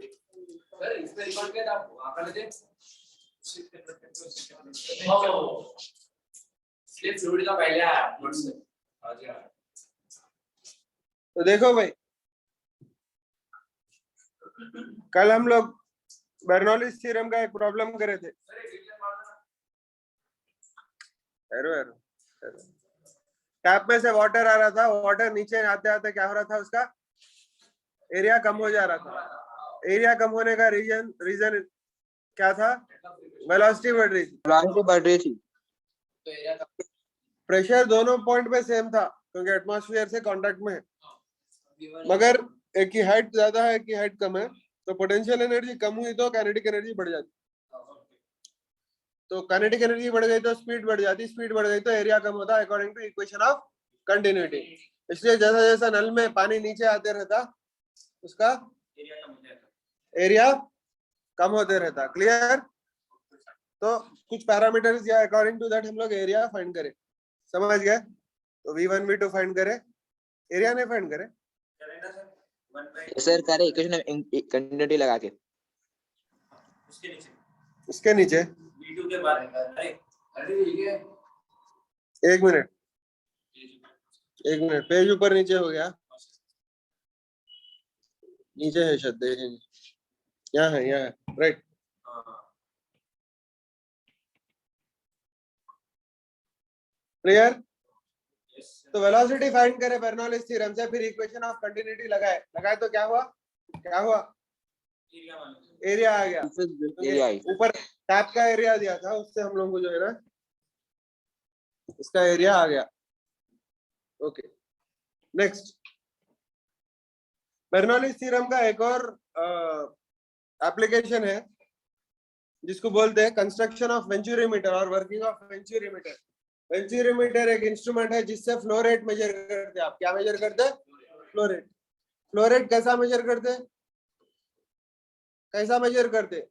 Sir इसमें record किया था आपको आकर लेते स्लिप फ्लूइड का पहले आया नोट से आज आया। तो देखो भाई, कल हम लोग बर्नौलीज थ्योरम का एक प्रॉब्लम करे थे। एरो एरो टैप में से वाटर आ रहा था, वाटर नीचे आते आते क्या हो रहा था, उसका एरिया कम हो जा रहा था। एरिया कम होने का रीजन क्या था? वेलोसिटी बढ़ रही थी। प्रेशर दोनों पॉइंट पे सेम था क्योंकि एटमॉस्फेयर से कांटेक्ट में है, मगर एक की हाइट ज्यादा है, एक की हाइट कम है, तो पोटेंशियल एनर्जी कम हुई तो काइनेटिक एनर्जी बढ़ जाती। तो काइनेटिक एनर्जी बढ़ गई तो स्पीड बढ़ जाती, स्पीड बढ़ गई तो एरिया कम होता according to equation of continuity. इसलिए जैसा जैसा नल में पानी नीचे आते रहता उसका एरिया कम होते रहता। क्लियर? तो कुछ पैरामीटर्स या अकॉर्डिंग टू दैट हम लोग एरिया फाइंड करें। समझ गए? तो V1 V2 फाइंड करें, एरिया नहीं फाइंड करें सर करे इक्वेशन कंटिन्यूटी लगा के उसके नीचे V2 के बाद अरे ये एक मिनट पेज ऊपर नीचे हो गया, नीचे है शायद, देखेंगे। यहाँ है राइट। क्लियर? तो वेलोसिटी फाइंड करें बर्नौलीज थ्योरम से, फिर इक्वेशन ऑफ कंटिन्यूटी लगाए तो क्या हुआ एरिया आ गया। ऊपर टैप का एरिया दिया था, उससे हम लोगों को जो है ना इसका एरिया आ गया। ओके, नेक्स्ट बर्नौलीज थ्योरम का एक और एप्लीकेशन है जिसको बोलते हैं कंस्ट्रक्शन ऑफ वेंचुरीमीटर और वर्किंग ऑफ वेंचुरीमीटर। वेंचुरीमीटर एक इंस्ट्रूमेंट है जिससे फ्लो रेट मेजर करते हैं। आप क्या मेजर करते हैं? फ्लो रेट कैसा मेजर करते हैं?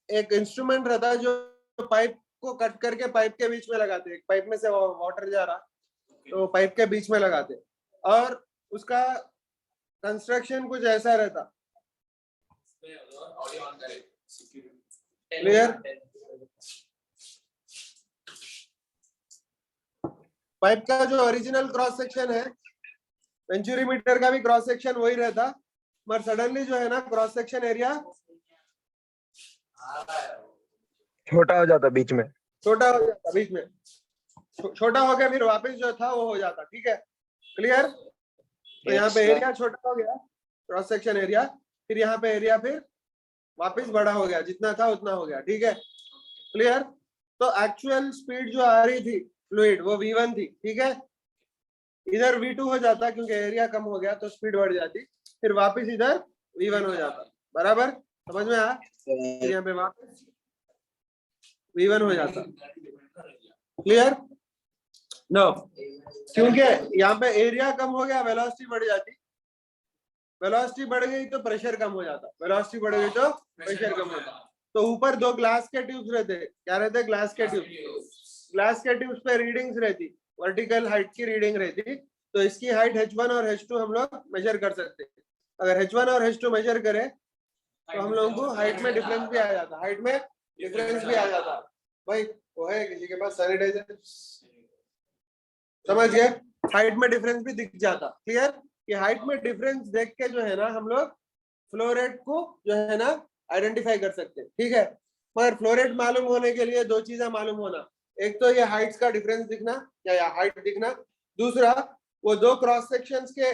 एक इंस्ट्रूमेंट रहता है जो पाइप को कट करके पाइप के बीच में लगाते हैं। एक पाइप में से वाटर जा रहा तो पाइप के बीच में लगाते हैं, और उसका कंस्ट्रक्शन कुछ ऐसा रहता। क्लियर? पाइप का जो ओरिजिनल क्रॉस सेक्शन है, वेंचुरीमीटर का भी क्रॉस सेक्शन वही रहता, मगर सडनली जो है ना क्रॉस सेक्शन एरिया छोटा हो जाता बीच में, छोटा हो गया, फिर वापस जो था वो हो जाता। ठीक है? क्लियर? तो यहाँ पे एरिया छोटा हो गया, क्रॉस सेक्शन एरिया, फिर यहाँ पे एरिया फिर वापस बड़ा हो गया, जितना था उतना हो गया। ठीक है? क्लियर? तो एक्चुअल स्पीड जो आ रही थी फ्लूइड वो V1 थी। ठीक है? इधर V2 हो जाता क्योंकि एरिया कम हो गया तो स्पीड बढ़ जाती, फिर वापस इधर V1 हो जाता। बराबर समझ में आया? यहाँ पे वापस V1 हो जाता। क्लियर? नो, क्योंकि यहाँ पे एरिया कम हो गया, वेलोसिटी बढ़ जाती। वेलोसिटी बढ़ गई तो प्रेशर कम हो जाता, वेलोसिटी बढ़ गई तो प्रेशर कम होता। तो ऊपर दो ग्लास के ट्यूब्स रहते, क्या रहते? ग्लास के ट्यूब्स पे रीडिंग्स रहती, वर्टिकल हाइट की रीडिंग रहती। तो इसकी हाइट H1 और H2 हम लोग मेजर कर सकते हैं। अगर H1 और H2 मेजर करें तो हम लोगों को हाइट में डिफरेंस भी आ जाता। भाई वो है किसी के पास सैनिटाइजर? समझ गए? हाइट में डिफरेंस भी दिख जाता। क्लियर? कि हाइट में डिफरेंस देख के जो है ना हम लोग फ्लो रेट को जो है ना आइडेंटिफाई कर सकते हैं। ठीक है? मगर फ्लो रेट मालूम होने के लिए दो चीजें मालूम होना, एक तो ये हाइट्स का डिफरेंस दिखना या हाइट दिखना, दूसरा वो दो क्रॉस सेक्शंस के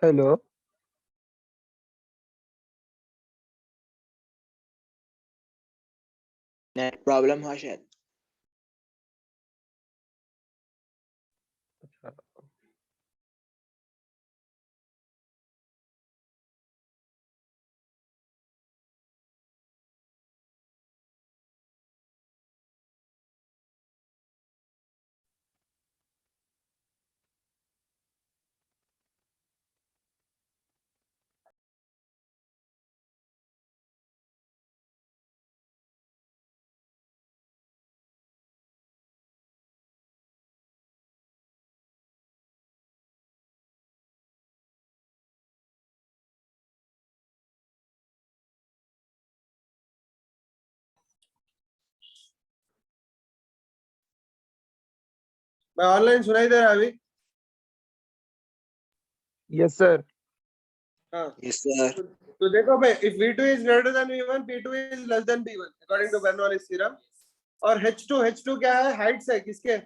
हेलो नेट प्रॉब्लम है शायद। मैं ऑनलाइन सुनाई दे रहा है अभी? Yes sir. हाँ यस सर। तो देखो भाई, if V2 is greater than V1, P2 is less than P1 according to Bernoulli's theorem. और H2 क्या है? हाइट्स है किसके?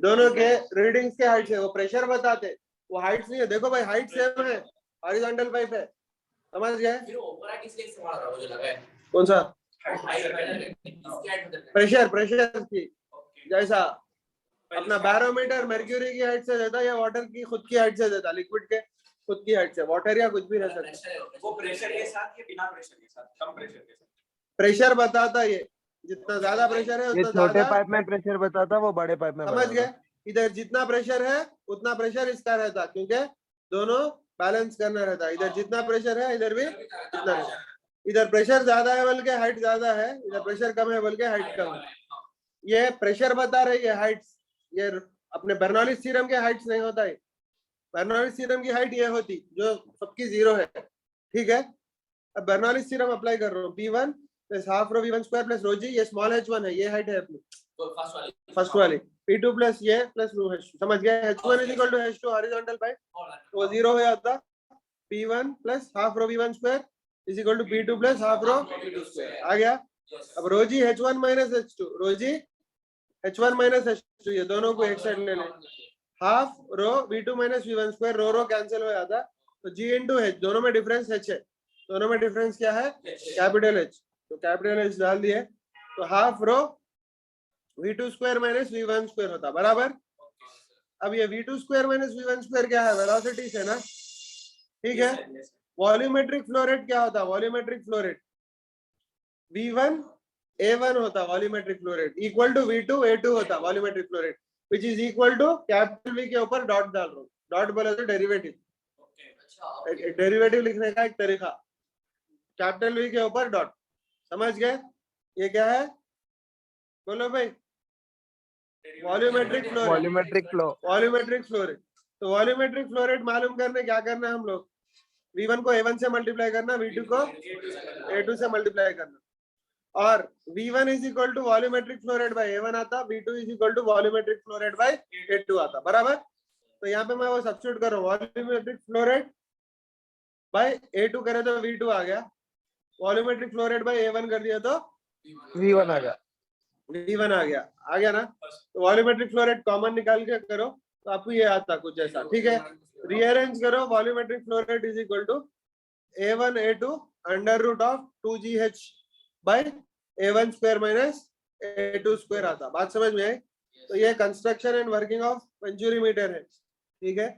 दोनों के रीडिंग्स के हाइट्स है। वो प्रेशर बताते, वो हाइट्स नहीं है। देखो भाई हाइट सेम है, हॉरिजॉन्टल पाइप है, समझ गए? फिर ऊपर किस लिए इस्तेमाल कर रहा है मुझे लगा है कौन सा? हाइट प्रेशर की जैसा अपना बैरोमीटर मर्क्यूरी की हाइट से देता या वाटर की खुद की हाइट से देता, लिक्विड के खुद की हाइट से, वाटर या कुछ भी रह सकता है। वो प्रेशर के साथ या बिना प्रेशर के साथ? कम प्रेशर के साथ प्रेशर बताता ये, जितना ज्यादा प्रेशर है ये उतना छोटे ज्यादा, पाइप में प्रेशर बताता, वो बड़े पाइप में समझ बताता। गए? इधर जितना प्रेशर है उतना प्रेशर इसका रहता, क्योंकि दोनों बैलेंस करना रहता है। इधर जितना प्रेशर है इधर भी जितना है। इधर प्रेशर ज्यादा है बोल के हाइट ज्यादा है, इधर प्रेशर कम है बोल के हाइट कम है। ये प्रेशर बता रही है हाइट्स, ये अपने बर्नौलीज थ्योरम के हाइट्स नहीं होता है। बर्नौलीज थ्योरम की हाइट ये होती जो सबकी 0 है, ठीक है? अब बर्नौलीज थ्योरम अप्लाई कर रहा हूँ, P1 plus half rho V1 square plus rho g, ये स्मॉल h1 है, ये हाइट है अपनी तो फर्स्ट वाली। P2 प्लस ये प्लस रो h2, समझ गए? h1 is equal to h2 horizontal pipe, वो 0 हो जाता। P1 plus half rho V1 square is equal to P2 plus half rho V2 square, आ गया? अब रो जी h1 माइनस h2, रो जी h1 माइनस h2, ये दोनों को एक साइड ले लें। Half rho V2 minus V1 square, rho cancel हो जाता, तो G इंटू H, दोनों में डिफरेंस H है, दोनों में डिफरेंस क्या है? कैपिटल H, तो कैपिटल H डाल दिए, तो half rho V2 square minus V1 square होता, बराबर? अब ये V2 square minus V1 square क्या है? वेलोसिटी से ना, ठीक है? वॉल्यूमेट्रिक फ्लो रेट क्या होता? Volumetric flow rate V1 A1 होता, volumetric flow rate equal to V2 A2 होता, volumetric flow rate, which is equal to capital V के ऊपर डॉट डाल रहा हूँ। डॉट बोले तो डेरिवेटिव, डेरिवेटिव लिखने का एक तरीका, कैपिटल V के ऊपर डॉट, समझ गए? ये क्या है बोलो भाई? Volumetric flow rate. Volumetric flow. Volumetric flow rate, तो वॉल्यूमेट्रिक फ्लो रेट मालूम करने क्या करना है हम लोग? V1 को A1 से मल्टीप्लाई करना, V2 को A2 से मल्टीप्लाई करना, और V1 is equal to volumetric flow rate by A1 आता, V2 is equal to volumetric flow rate by A2 आता, बराबर? तो यहाँ पे मैं वो सब्स्टिट्यूट कर रहा हूँ, volumetric flow rate by A2 करे तो V2 आ गया, volumetric flow rate by A1 कर दिया तो V1 आ गया। V1 आ गया ना? तो वॉल्यूमेट्रिक फ्लो रेट कॉमन निकाल के करो तो आपको ये आता कुछ ऐसा, ठीक है? रीअरेंज करो, volumetric flow rate is equal to A1 A2 under root of 2GH by A1 square minus A2 square आता। बात समझ में आई? तो ये construction and working of venturi meter है, ठीक है?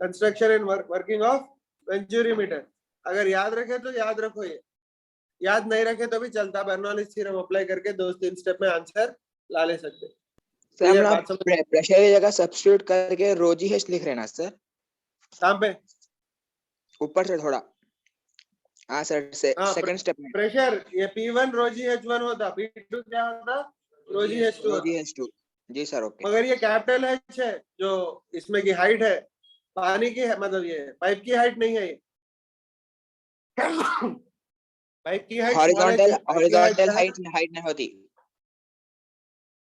Construction and working of venturi meter, अगर याद रखे तो याद रखो, ये याद नहीं रखे तो भी चलता, बर्नौलीज थ्योरम अप्लाई करके 2-3 स्टेप में आंसर ला ले सकते। सर हम लोग प्रेशर की जगह सब्स्टिट्यूट करके रो जी एच लिख रहे हैं ना सर? कहाँ पे? ऊपर से थोड़ा, हाँ सर, सेकंड स्टेप में। प्रेशर ये P1 रो जी H1 होता, P2 क्या होता? रो जी H2 रो जी H2, जी सर, ओके। मगर ये कैपिटल H है जो इसमें की हाइट है, पानी की है, मतलब ये पाइप की हाइट नहीं है, ये पाइप की हाइट हॉरिजॉन्टल हाइट नहीं होती।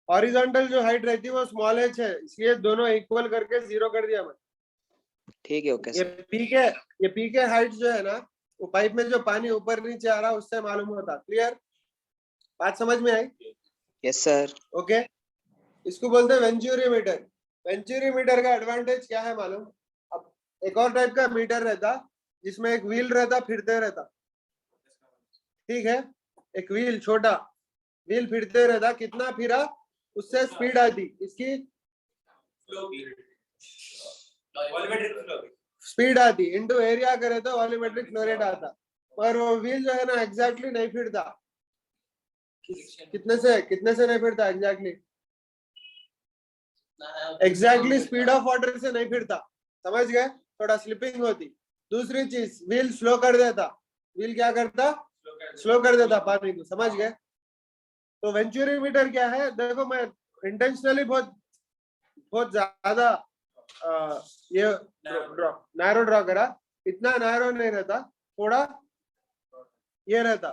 हॉरिजॉन्टल जो हाइट रहती है वो स्मॉल h है, इसलिए दोनों इक्वल करके 0 कर दिया मैं, ठीक है, ओके ये सर। पी के हाइट जो है ना, वो पाइप में जो पानी ऊपर नीचे आ रहा है उससे मालूम होता। क्लियर? बात समझ में आई? Yes sir. ओके, इसको बोलते हैं वेंचुरी मीटर। वेंचुरी मीटर का एडवांटेज क्या है मालूम? अब एक और टाइप का मीटर रहता जिसमें एक व्हील रहता, फिरते रहता, ठीक है? एक व्हील, छोटा व्हील फिरते रहता, कितना फिरा उससे स्पीड आती, इसकी स्पीड आती इनटू एरिया करे तो वॉल्यूमेट्रिक फ्लो रेट आता, पर वो व्हील जो है ना एग्जैक्टली नहीं फिरता। कितने से नहीं फिरता एग्जैक्टली स्पीड ऑफ वाटर से नहीं फिरता, समझ गए? थोड़ा स्लिपिंग होती। दूसरी चीज, व्हील स्लो कर देता, व्हील क्या करता? स्लो कर देता पानी को, समझ गए? तो वेंचुरी मीटर क्या है? देखो मैं इंटेंशनली बहुत ज्यादा ये नैरो ड्रॉ करा, इतना नैरो नहीं रहता, थोड़ा ये रहता,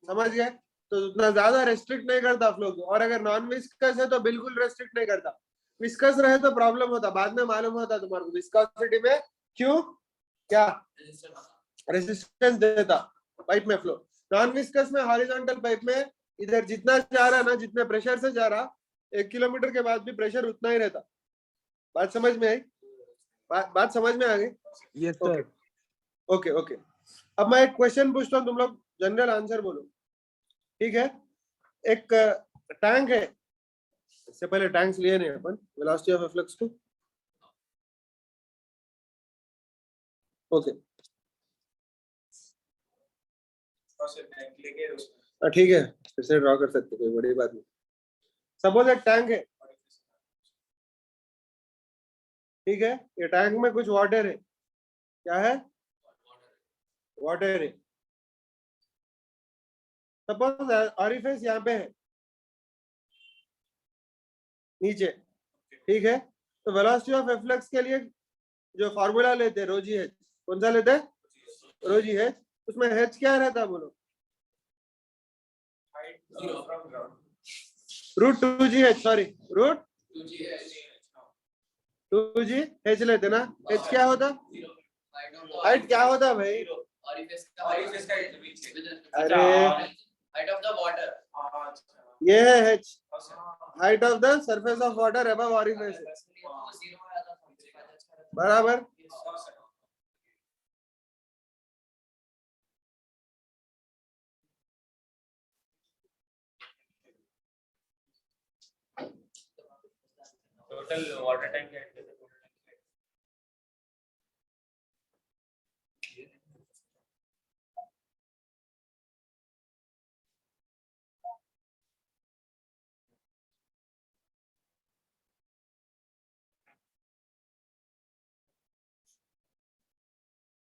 समझ गए? तो उतना ज्यादा रेस्ट्रिक्ट नहीं करता फ्लो को, और अगर नॉन विस्कस है तो बिल्कुल रेस्ट्रिक्ट नहीं करता। विस्कस रहे तो प्रॉब्लम होता, बाद में मालूम होता तुम्हारे को विस्कोसिटी में क्यों क्या रेजिस्टेंस देता पाइप में फ्लो। नॉन विस्कस में हॉरिजॉन्टल पाइप में इधर जितना जा रहा ना, जितने प्रेशर से जा रहा, 1 किलोमीटर के बाद भी प्रेशर उतना ही रहता। बात समझ में आई? बात समझ में आ गई? Yes sir. Okay okay. अब मैं एक क्वेश्चन पूछता हूँ, तुम लोग जनरल आंसर बोलो, ठीक है? एक टैंक है, इससे पहले टैंक्स लिए नहीं अपन, वेलोसिटी ऑफ फ्लक्स को। ओके ठीक है, फिर से ड्रॉ कर सकते, कोई बड़ी बात नहीं। सपोज एक टैंक है, ठीक है? ये टैंक में कुछ वाटर है, क्या है? वाटर है। सपोज ऑरिफिस यहाँ पे है नीचे, ठीक है? तो वेलोसिटी ऑफ फ्लक्स के लिए जो फॉर्मूला लेते हैं रोजी एच, कौन सा लेते हैं? रोजी एच। उसमें एच क्या रहता है बोलो? Root 2GH, sorry root 2GH लेते ना। एच क्या होता? हाइट क्या होता भाई? अरे हाइट ऑफ द वाटर, ये है H, height of the surface of water above orifice, बराबर। टोटल वाटर टैंक है।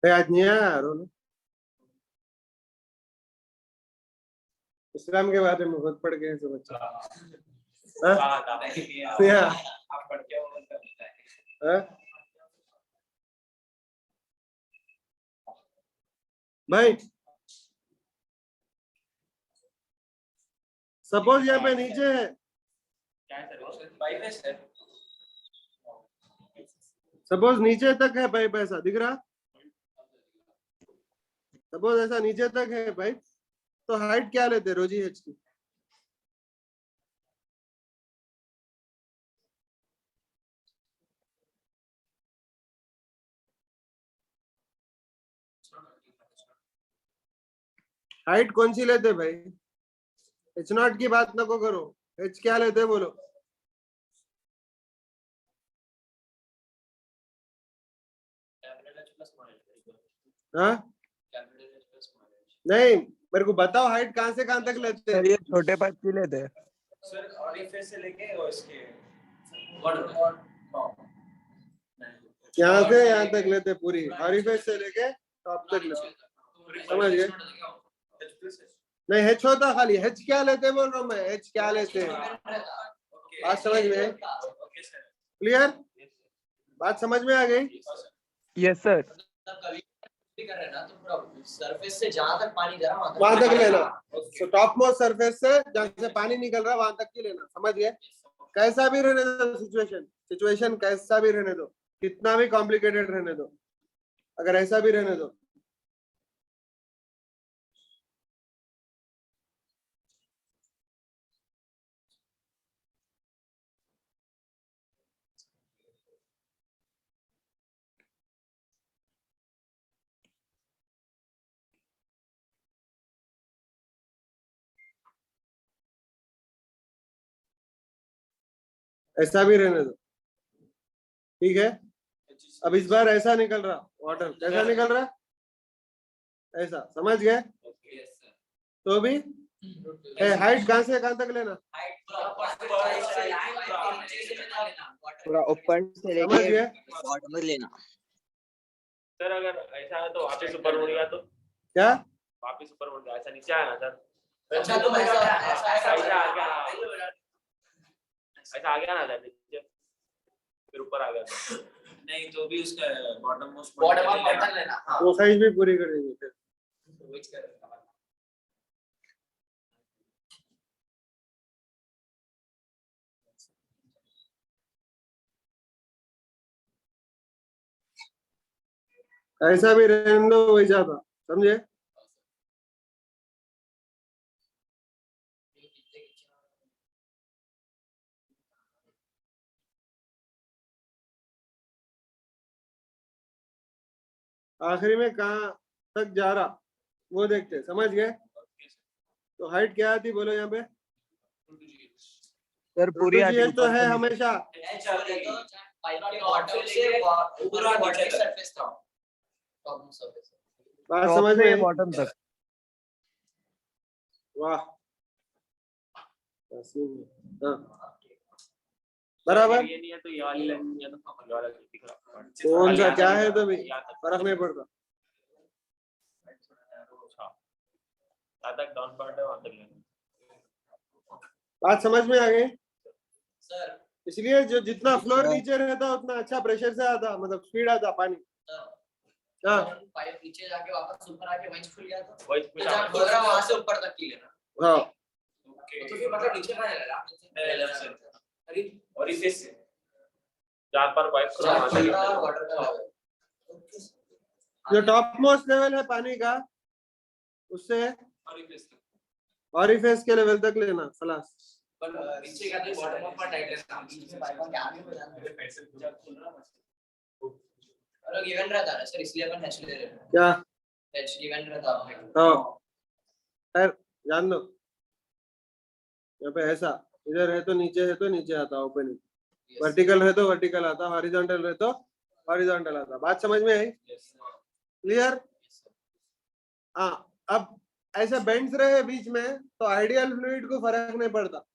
आज नहीं आया रोना, इस्लाम के बारे में बहुत पढ़ गए सब बच्चे। आप पढ़ के भाई सपोज यहाँ पे नीचे है, सपोज नीचे तक है पाइप, ऐसा दिख रहा? सपोज ऐसा नीचे तक है पाइप, तो हाइट क्या लेते रोजी एच की? हाइट कौन सी लेते भाई? एच नॉट की बात नको करो, एच क्या लेते बोलो? हाँ नहीं, मेरे को बताओ हाइट कहाँ से कहाँ तक लेते सर हैं? ये छोटे पाइप की लेते हैं सर ऑरिफिस से लेके और इसके यहाँ से यहाँ तक लेते पूरी, ऑरिफिस से लेके टॉप तक लेते, समझ गए? नहीं एच होता खाली, एच क्या लेते बोल रहा हूँ मैं, एच क्या लेते हैं, बात समझ में? क्लियर? बात समझ में आ गई? Yes sir. कर रहे ना, तो पूरा सरफेस से जहां तक पानी जा रहा वहां तक लेना, तो टॉप मोस्ट सरफेस से जहां से पानी निकल रहा वहां तक की लेना, समझ गए? कैसा भी रहने दो सिचुएशन कैसा भी रहने दो, कितना भी कॉम्प्लिकेटेड रहने दो, अगर ऐसा भी रहने दो, ऐसा भी रहने दो, ठीक है? अब इस बार ऐसा निकल रहा वाटर, कैसा निकल रहा? ऐसा, समझ गए? तो भी हाइट कहाँ से कहाँ तक लेना? पूरा ऊपर से समझ लेके गए? बॉटम तक लेना। सर अगर ऐसा है तो वापस ऊपर उड़ गया तो क्या? वापस ऊपर उड़ गया, ऐसा नीचे आया ना सर। अच्छा तो ऐसा आ गया ना सर नीचे, फिर ऊपर आ गया था। नहीं तो भी उसका बॉटम मोस्ट बॉटम लेना। वो साइज भी पूरी कर देंगे फिर। ऐसा भी रहने दो वैसा था, समझे? आखिरी में कहाँ तक जा रहा वो देखते, समझ गए? तो हाइट क्या आती बोलो यहाँ पे? सर पूरी आती तो ऊपर है से नीचे। हमेशा। बात टॉप समझ में से आई? बॉटम तक। वाह, हाँ बराबर। ये नहीं है तो ये वाली लाइन नहीं है तो ये वाला दिख रहा। कौन सा क्या है तो भी फर्क नहीं पड़ता। जहाँ तक डाउन पार्ट है वहाँ तक लेना। बात समझ में आ गई? सर इसलिए जो जितना फ्लोर नीचे रहता उतना अच्छा प्रेशर से आता, मतलब स्पीड आता पानी। हाँ पाइप नीचे जाके वापस ऊपर आके वहीं खुल गया था, वही तो जहाँ खोल रहा वहां से ऊपर तक की लेना। हाँ तो फिर मतलब नीचे कहाँ है लेफ्ट से? अरे और इसे जहाँ पर पाइप जहाँ खोल रहा है वाटर का लेवल, जो टॉप मोस्ट लेवल है पानी का उससे ऑरिफिस के लेवल तक लेना खलास। पर नीचे का तो बॉटम अप पर टाइट रहता है, नीचे पाइप के आगे हो जाता है। और गिवन रहता है सर, इसलिए अपन हैच ले रहे हैं। क्या? हैच गिवन रहता है। हाँ खैर जान दो, यहाँ पे ऐसा इधर है तो नीचे आता ओपनिंग, वर्टिकल है तो वर्टिकल आता, हॉरिजॉन्टल है तो हॉरिजॉन्टल आता। बात समझ में आई? क्लियर? हाँ अब ऐसा बेंड्स रहे बीच में तो आइडियल फ्लूइड को फर्क नहीं पड़ता,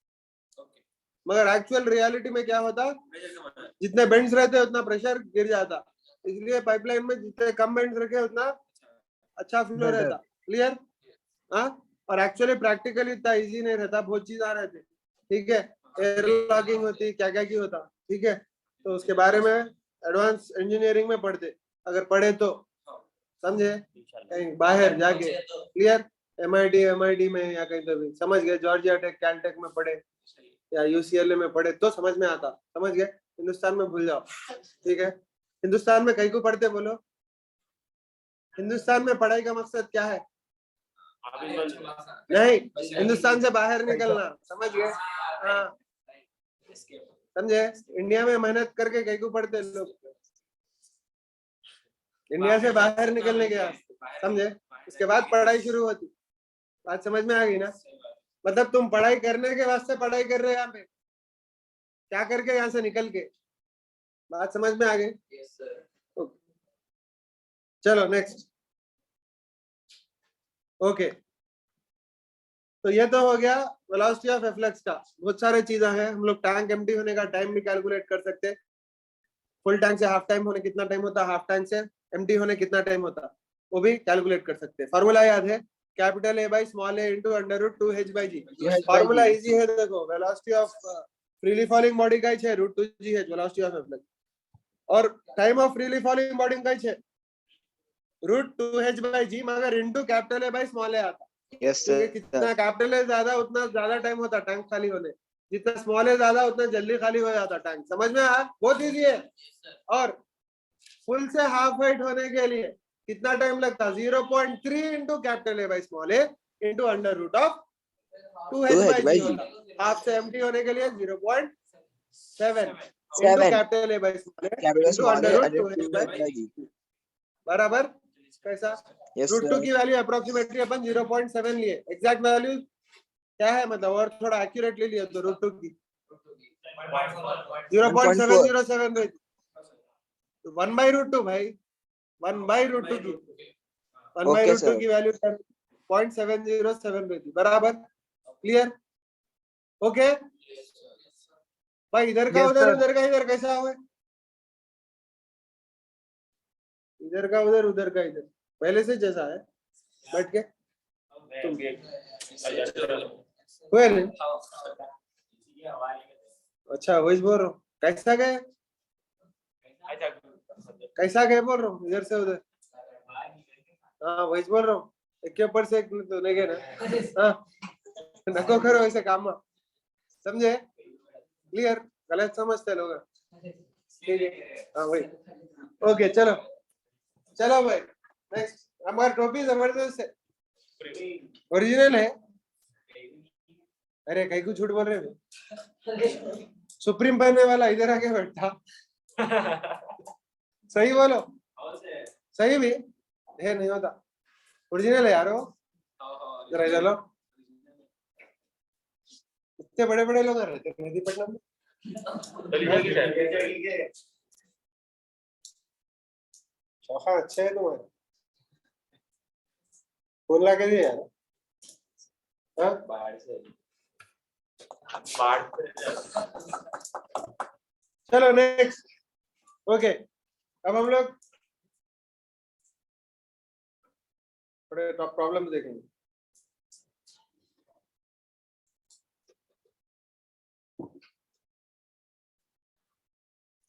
मगर एक्चुअल रियलिटी में क्या होता, जितने बेंड्स रहते उतना प्रेशर गिर जाता। इसलिए पाइपलाइन में जितने कम बेंड्स रखे उतना अच्छा फ्लो रहता। क्लियर? हाँ और एक्चुअली प्रैक्टिकली इतना इजी नहीं रहता, बहुत चीज आ रहते। ठीक है, एयर लॉकिंग होती, क्या क्या की होता। ठीक है, तो उसके बारे में एडवांस इंजीनियरिंग में पढ़ते, अगर पढ़े तो समझे, कहीं बाहर जाके। क्लियर? MIT में या कहीं तो भी समझ गए, जॉर्जिया टेक कैलटेक में पढ़े या UCLA में पढ़े तो समझ में आता। समझ गए? हिंदुस्तान में भूल जाओ। ठीक है, हिंदुस्तान में कहीं को पढ़ते बोलो? हिंदुस्तान में पढ़ाई का मकसद क्या है? नहीं, हिंदुस्तान से बाहर निकलना। समझ गए? हाँ समझे? इंडिया में मेहनत करके कहीं को पढ़ते लोग, इंडिया से बाहर निकलने के वास्ते। समझे? उसके बाद पढ़ाई शुरू होती। बात समझ में आ गई ना? मतलब तुम पढ़ाई करने के वास्ते पढ़ाई कर रहे हो, यहाँ पे क्या करके यहाँ से निकल के। बात समझ में आ गई? चलो नेक्स्ट। ओके, तो ये तो हो गया वेलोसिटी ऑफ एफ्लक्स का। बहुत सारे चीजें हैं, हम लोग टैंक एम्प्टी होने का टाइम भी कैलकुलेट कर सकते हैं, फुल टैंक से हाफ टाइम होने कितना टाइम होता, हाफ टैंक से एम्प्टी होने कितना टाइम होता, वो भी कैलकुलेट कर सकते हैं। फॉर्मूला याद है, capital A by small a into √2h/g। Formula easy है, देखो velocity of freely falling body का है √2gh वेलोसिटी ऑफ एफ्लक्स, और time of freely falling body का है √2h/g, मगर into capital A by small a आता। यस ठीक है, सर। कितना कैपिटल है ज्यादा उतना ज्यादा टाइम होता टैंक खाली होने, जितना स्मॉल है ज्यादा उतना जल्दी खाली हो जाता टैंक। समझ में आया? बहुत इजी है। और फुल से हाफ वेट होने के लिए कितना टाइम लगता, 0.3 into capital A by small a into √2h/g होता। हाफ से एम्प्टी होने के लिए 0.7 into capital A by small a into √2h/g। बराबर? कैसा? √2 की वैल्यू अप्रोक्सीमेटली अपन 0.7 लिए, एग्जैक्ट वैल्यू क्या है मतलब और थोड़ा एक्यूरेटली लिए तो √2 की 0.707 रहती, 1/√2 भाई, 1/√2 की 1/√2 की वैल्यू 0.707 रहती। बराबर? क्लियर? ओके भाई, इधर का उधर, उधर का इधर कैसा हुआ? इधर का उधर, उधर का इधर, पहले से जैसा है बैठ के हुए नहीं? अच्छा वही बोल रहा हूँ, कैसा गए, कैसा गए बोल रहा हूँ, इधर से उधर। हाँ वही बोल रहा हूँ, एक के ऊपर से एक तो नहीं गए ना। हाँ नको करो ऐसे काम, समझे? क्लियर? गलत समझते लोग। ठीक है, हाँ वही। ओके चलो चलो भाई नेक्स्ट, हमारा टोपी जबरदस्त है, ओरिजिनल है। अरे कहीं को झूठ बोल रहे हो, सुप्रीम पहनने वाला इधर आके बैठा। सही बोलो, सही भी है, नहीं होता, ओरिजिनल है यार वो। जरा चलो, इतने बड़े बड़े लोग रहते हैं मेहदीपट्टनम में। चौखा अच्छे है तुम्हारे, फोन ला के दिए यार। हाँ? चलो नेक्स्ट। ओके, अब हम लोग थोड़े प्रॉब्लम देखेंगे।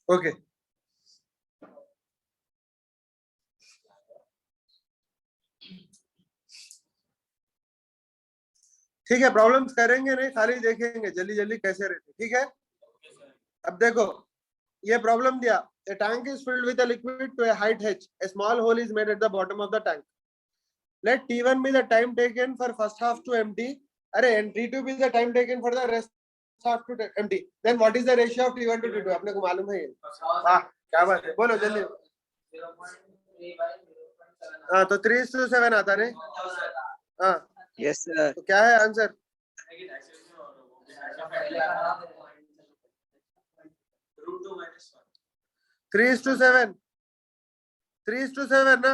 ओके, ठीक है, प्रॉब्लम्स करेंगे नहीं, खाली देखेंगे जल्दी जल्दी कैसे रहते, ठीक है। अब देखो, ये प्रॉब्लम दिया, a tank is filled with a liquid to a height h, a small hole is made at the bottom of the tank, let t1 be the time taken for first half to empty, अरे and t2 be the time taken for the rest half to empty, then what is the ratio of t1 to t2? अपने को मालूम है ये। हाँ, क्या बात है, बोलो जल्दी। हाँ, तो 3:7 आता नहीं। हाँ, यस सर। तो क्या है आंसर? 3:7, 3:7 ना,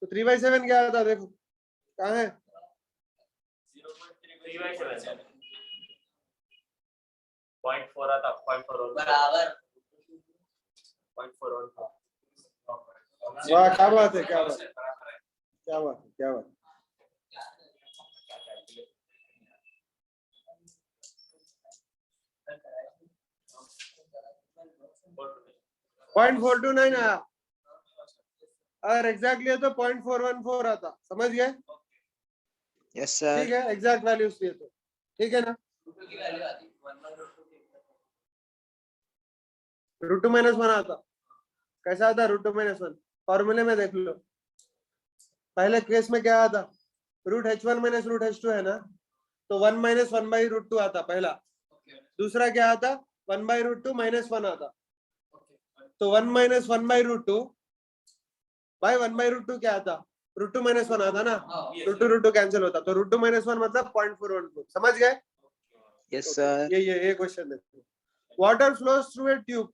तो 3/7 क्या आता, देखो कहाँ है? 0.4 आता, 0.4 बराबर 0.4। वाह, क्या बात है, क्या बात, क्या बात, क्या बात। पॉइंट 429 आया, अगर एग्जैक्टली है तो 0.414 आता, समझ गए? Yes sir. ठीक है, एग्जैक्ट वैल्यूज लिए तो ठीक है ना। √2 - 1 आता, कैसा आता √2 - 1? फॉर्मूले में देख लो, पहले केस में क्या आता, √h1 - √h2 है ना, तो 1 - 1/√2 आता पहला। दूसरा क्या आता, 1/√2 - 1 आता, तो 1 - 1/√2 भाई 1/√2 क्या आता, √2 - 1 आता ना, √2 कैंसिल होता, तो √2 - 1 मतलब 0.414, समझ गए? Yes sir. ये क्वेश्चन देखो, water flows through a tube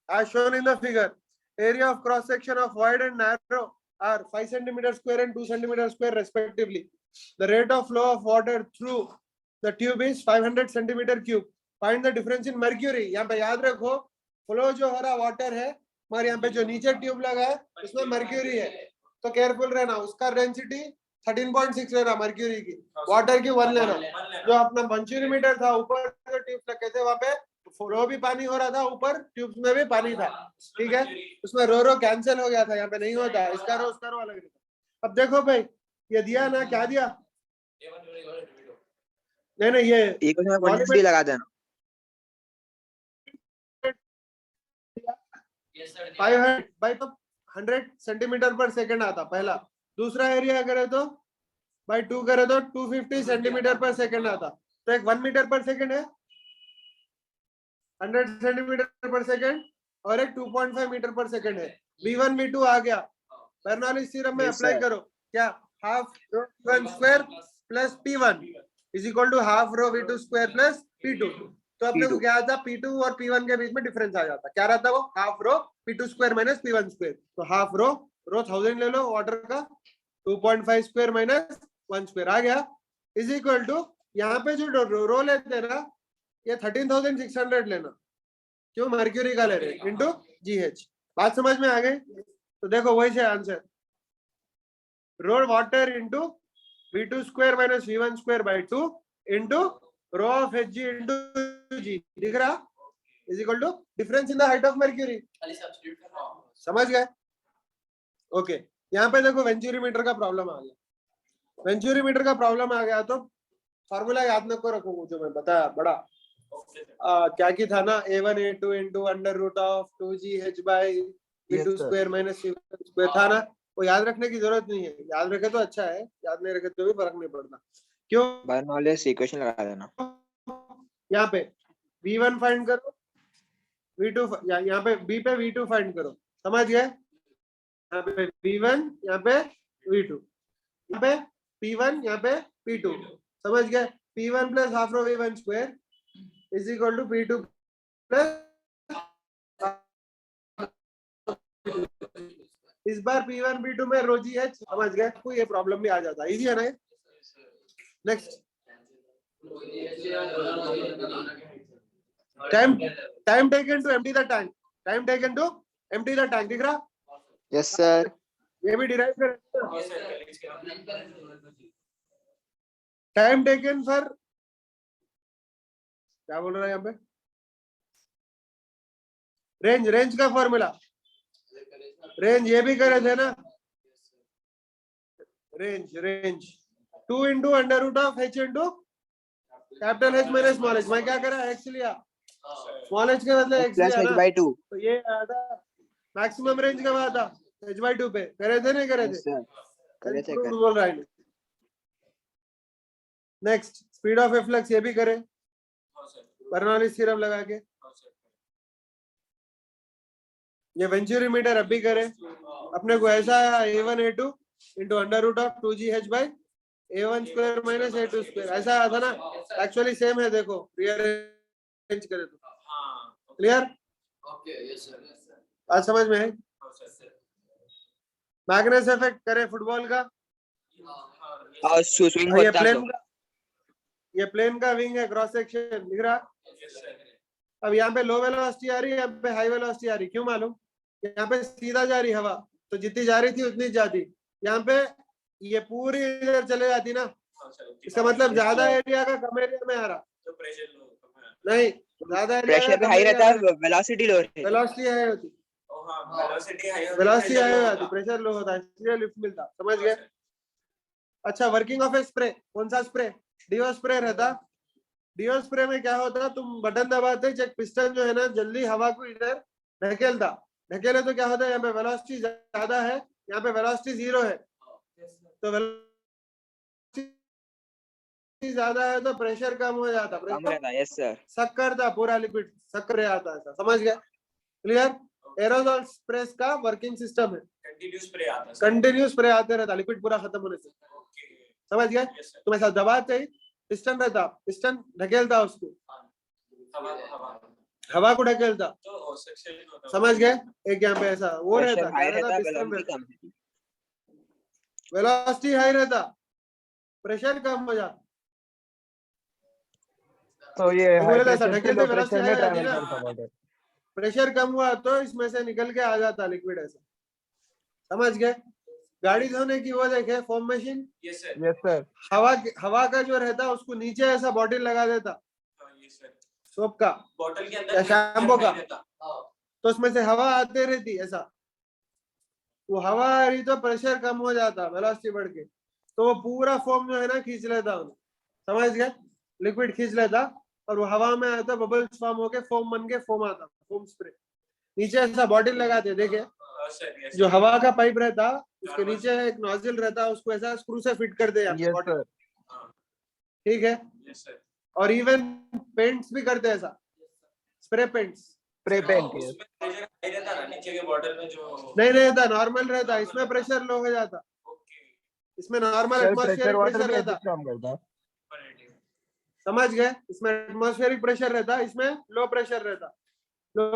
as shown in the figure, area of cross section of wide and narrow are 5 centimeter square and 2 centimeter square respectively, the rate of flow of water through the tube is 500 centimeter cube, find the difference in mercury। यहाँ पे याद रखो, flow जो हो रहा water है, मगर यहाँ पे जो नीचे ट्यूब लगा है उसमें मर्क्यूरी है, तो केयरफुल रहना, उसका डेंसिटी 13.6 लेना, मर्क्यूरी की, वाटर की 1 लेना। जो अपना 1 सेंटीमीटर था ऊपर जो ट्यूब लगे थे वहां पे फ्लो भी पानी हो रहा था, ऊपर ट्यूब्स में भी पानी था, ठीक है, उसमें रो कैंसिल हो गया था, यहाँ पे नहीं होता, इसका रो उसका रो अलग रहता। अब देखो भाई, ये दिया ना, क्या दिया, नहीं ये वोल्टेज भी लगा देना। 100 सेंटीमीटर पर सेकंड आता पहला, दूसरा एरिया करे तो बाई 2 करे तो 250 सेंटीमीटर पर सेकंड आता, तो एक 1 मीटर पर सेकंड है, 100 सेंटीमीटर पर सेकंड, और एक 2.5 मीटर पर सेकंड है। V1 V2 आ गया, बर्नौलीज थ्योरम में अप्लाई करो, क्या, half rho V1 square plus P1 is equal to half rho V2 square plus P2, तो अपने को क्या आता, P2 और P1 के बीच में डिफरेंस आ जाता, क्या रहता वो, half rho P2 square minus P1 square, तो हाफ रो 1000 ले लो वाटर का, 2.5 स्क्वायर माइनस 1 स्क्वायर आ गया, इज इक्वल टू यहाँ पे जो रो लेते हैं ना, ये 13,600 लेना, क्यों, मर्क्यूरी का ले रहे हैं, इंटू GH। बात समझ में आ गई? तो देखो वही से answer, rho water into V2 square minus V1 square by 2 into rho of Hg into G, दिख रहा, is equal to difference in the height of mercury, समझ गए? ओके, यहाँ पे देखो वेंचुरीमीटर का प्रॉब्लम आ गया, वेंचुरीमीटर का प्रॉब्लम आ गया तो फॉर्मूला याद न को रखूंगा, जो मैं बताया बड़ा क्या की था ना, A1 A2 into under root of 2GH by v2 Yes, sir. Square minus v1 square था ना, वो याद रखने की जरूरत नहीं है, याद रखे तो अच्छा है, याद नहीं रखे तो भी फर्क नहीं पड़ता। क्यों? बर्नौलीज इक्वेशन लगा देना। यहाँ पे v1 फाइंड करो, v2 यहाँ पे b पे v2 फाइंड करो, समझ गए? यहाँ पे v1, यहाँ पे v2, यहाँ पे p1, यहाँ पे p2, समझ गए? p1 plus half rho v1 square is equal to p2 plus, इस बार p1 p2 में रो जी एच, समझ गए? कोई ये प्रॉब्लम भी आ जाता है, इजी है ना? Next time taken to empty the tank, time taken to empty the tank, दिख रहा? Yes sir. ये भी डिराइव करें। टाइम टेकन फॉर, क्या बोल रहा है यहाँ पे? रेंज, रेंज का फॉर्मूला, रेंज ये भी करे थे ना, range range 2 into under root of h into capital H minus small h। मैं क्या करा, x लिया, स्मॉल h के बदले x प्लस लिया एच ना, बाई टू। तो ये आया था मैक्सिमम रेंज का बात था h/2 पे, करे थे नहीं करे थे? सर करे थे Improved बोल रहा है। नेक्स्ट स्पीड ऑफ एफ्लक्स, ये भी करे बर्नौलीज थ्योरम लगा के। ये वेंचुरी मीटर अब भी करे, अपने को ऐसा आया a1 a2 into under root of 2gh by a1 square minus a2 square, ऐसा आया था ना? एक्चुअली सेम है, देखो रीअरेंज करे तो। क्लियर? बात समझ में है? मैग्नेस इफेक्ट करे फुटबॉल का, और स्विंग ये होता प्लेन तो का, ये प्लेन का विंग है, क्रॉस सेक्शन दिख रहा? अब यहाँ पे लो वेलोसिटी आ रही है, यहाँ पे हाई वेलोसिटी आ रही, क्यों मालूम? यहाँ पे सीधा जा रही हवा, तो जितनी जा रही थी उतनी जाती, यहाँ पे ये पूरी इधर चले जाती ना, इसका मतलब ज्यादा एरिया का कम एरिया में आ रहा, नहीं ज्यादा एरिया प्रेशर भी हाई रहता है, वेलोसिटी लो रहती है। वेलोसिटी हाई होती, वेलोसिटी हाई हो जाती, प्रेशर लो होता है, इसलिए लिफ्ट मिलता, समझ गए? अच्छा, वर्किंग ऑफ ए स्प्रे, कौन सा स्प्रे? डीओ स्प्रे रहता। डीओ स्प्रे में क्या होता, तुम बटन दबाते चेक, पिस्टन जो है ना जल्दी हवा को इधर ढकेलता, ढकेले तो क्या होता है, यहाँ पे वेलोसिटी ज्यादा है, यहाँ पे वेलोसिटी 0 है, तो वेलोसिटी ज्यादा है तो प्रेशर कम हो जाता, कम रहता है। Yes sir. सक करता, पूरा लिक्विड सक कर आता है, समझ गए? क्लियर? एरोसोल स्प्रे का वर्किंग सिस्टम है, कंटिन्यू स्प्रे आते रहता, लिक्विड पूरा खत्म होने से, समझ गए? तुम ऐसा दबाते ही पिस्टन रहता, पिस्टन ढकेलता उसको, हवा को ढकेलता, समझ गए? एक यहाँ पे ऐसा वो रहता, प्रेशर हाई क्या रहता? रहता है, पिस्टन वेलोसिटी रहता, कम रहती है। वेलोसिटी हाई रहता, प्रेशर कम हो जाता, तो ये बोले हाई तो ऐसा प्रेशर से ढकेलते लो वेलोसिटी प्रेशर हाई में हो जाती ट्रैवल ना, करता वाटर। प्रेशर कम हुआ तो इसमें से निकल के आ जाता लिक्विड, ऐसा समझ गए? गाड़ी धोने की वो देखे फोम मशीन, यस सर। हवा का जो रहता उसको नीचे ऐसा बॉटल लगा देता, सोप का बॉटल के या अंदर शैम्पू का, तो उसमें से हवा आते रहती, ऐसा वो हवा आ रही तो प्रेशर कम हो जाता, वेलोसिटी बढ़ के, तो वो पूरा फोम जो है ना खींच लेता उन्हें, समझ गए? लिक्विड खींच लेता और वो हवा में आता, बबल्स फॉर्म होके फोम बन के फोम आता, फोम स्प्रे। नीचे ऐसा बॉटल लगाते, देखे जो हवा का पाइप रहता उसके नीचे एक नोजल रहता, उसको ऐसा स्क्रू से फिट कर दे यस बॉटल, सर। ठीक है? और इवन पेंट्स भी करते हैं ऐसा, स्प्रे पेंट्स, स्प्रे पेंट के उसमें प्रेशर हाई रहता ना नीचे के बॉटल में जो नहीं रहता, नॉर्मल रहता, इसमें प्रेशर लो हो जाता, इसमें normal sir pressure atmospheric water pressure भी रहता, ऐसे काम करता है। समझ गए? इसमें एटमॉस्फेरिक प्रेशर रहता, इसमें लो प्रेशर रहता। लो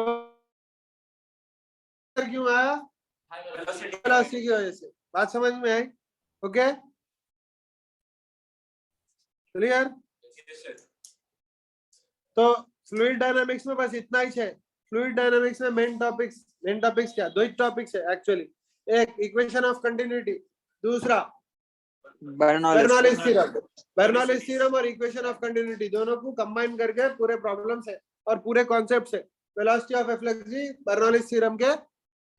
क्यों आया? वेलोसिटी की वजह से, बात समझ में आई? Okay, clear? तो फ्लूइड डायनामिक्स में बस इतना ही है। फ्लूइड डायनामिक्स में मेन टॉपिक्स क्या? दो ही टॉपिक्स है एक्चुअली, एक इक्वेशन ऑफ कंटिन्यूटी, दूसरा बर्नौलीज थ्योरम और इक्वेशन ऑफ कंटिन्यूटी, दोनों को कंबाइन करके पूरे प्रॉब्लम्स है और पूरे कॉन्सेप्ट्स है। वेलोसिटी ऑफ एफ्लक्स भी बर्नौलीज थ्योरम के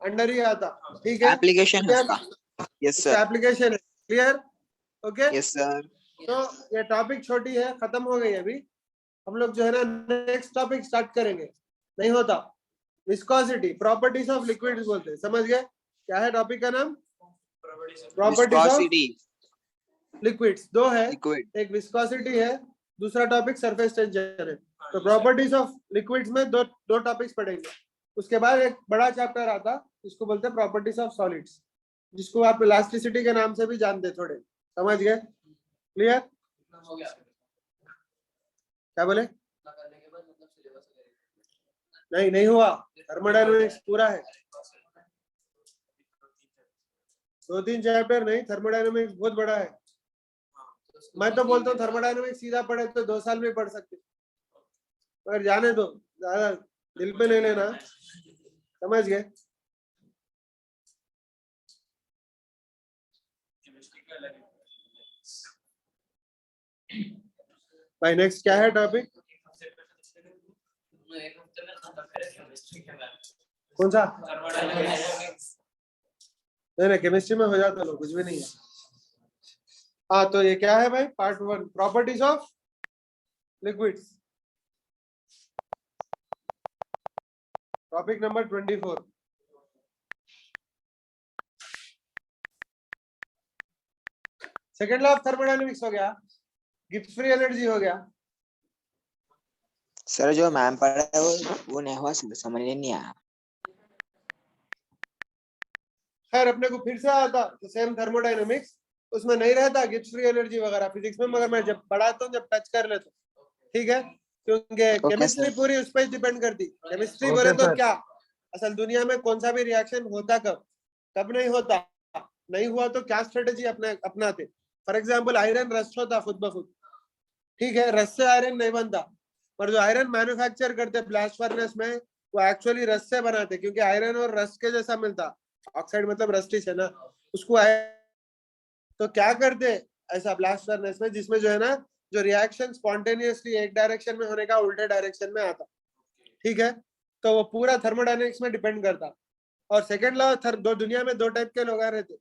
अंडर ही आता, ठीक है? एप्लीकेशन है उसका। Yes sir. एप्लीकेशन है, क्लियर? Okay, yes sir. तो ये टॉपिक छोटी है, खत्म हो गई अभी, हम लोग जो है ना नेक्स्ट टॉपिक स्टार्ट करेंगे, नहीं होता विस्कोसिटी, प्रॉपर्टीज ऑफ लिक्विड्स बोलते हैं, समझ गए? क्या है टॉपिक का नाम? Properties of properties of Viscosity. Liquids. दो है, Liquid. एक विस्कोसिटी है, दूसरा टॉपिक सरफेस टेंशन है। तो प्रॉपर्टीज ऑफ लिक्विड्स में दो टॉपिक्स पढ़ेंगे। उसके बाद एक बड़ा चैप्टर आता जिसको बोलते हैं प्रॉपर्टीज ऑफ सॉलिड्स, जिसको आप इलास्टिसिटी के नाम से भी जानते थोड़े, समझ गए? क्लियर? हो गया क्या बोले? इतना करने के बाद मतलब सिलेबस वगैरह नहीं हुआ, थर्मोडायनेमिक्स पूरा है, 2-3 चैप्टर नहीं, थर्मोडायनेमिक्स बहुत बड़ा है। मैं तो बोलता हूँ थर्मोडायनेमिक्स सीधा पढ़े तो 2 साल में पढ़ सकते, मगर जाने दो, ज्यादा दिल पे नहीं लेना, समझ गए? chemistry का अलग है। भाई नेक्स्ट क्या है टॉपिक? एक हफ्ते में खत्म करें केमिस्ट्री के बाद कौन सा? Thermodynamics। नहीं केमिस्ट्री में हो जाता लो, कुछ भी नहीं है। हाँ तो ये क्या है भाई? Part 1, properties of liquids, topic number 24। Second law of thermodynamics हो गया, गिब्स फ्री एनर्जी हो गया। सर जो मैम पढ़ा है वो नहीं हुआ, समझ नहीं आया। खैर अपने को फिर से आता तो सेम थर्मोडायनेमिक्स, उसमें नहीं रहता गिब्स फ्री एनर्जी वगैरह फिजिक्स में, मगर मैं जब पढ़ाता हूँ जब टच कर लेता हूँ, ठीक है? क्योंकि केमिस्ट्री sir. पूरी उस पर डिपेंड करती। केमिस्ट्री Okay, बोले तो sir. क्या असल दुनिया में कौन सा भी रिएक्शन होता कब नहीं होता, नहीं हुआ तो क्या स्ट्रेटेजी अपनाते। फॉर एग्जाम्पल आयरन रस्ट होता खुद ब खुद, ठीक है? रस्ट से आयरन नहीं बनता, पर जो आयरन मैन्युफैक्चर करते ब्लास्ट फर्नेस में वो एक्चुअली रस्ट से बनाते, क्योंकि आयरन और रस्ट के जैसा मिलता, ऑक्साइड मतलब रस्टिश है ना, उसको तो क्या करते ऐसा ब्लास्ट फर्नेस में, जिसमें जो है ना जो रिएक्शन स्पॉन्टेनियसली एक डायरेक्शन में होने का उल्टे डायरेक्शन में आता, ठीक है? तो वो पूरा थर्मोडायनेमिक्स में डिपेंड करता। और सेकंड लॉ, दुनिया में 2 टाइप के लोग रहते,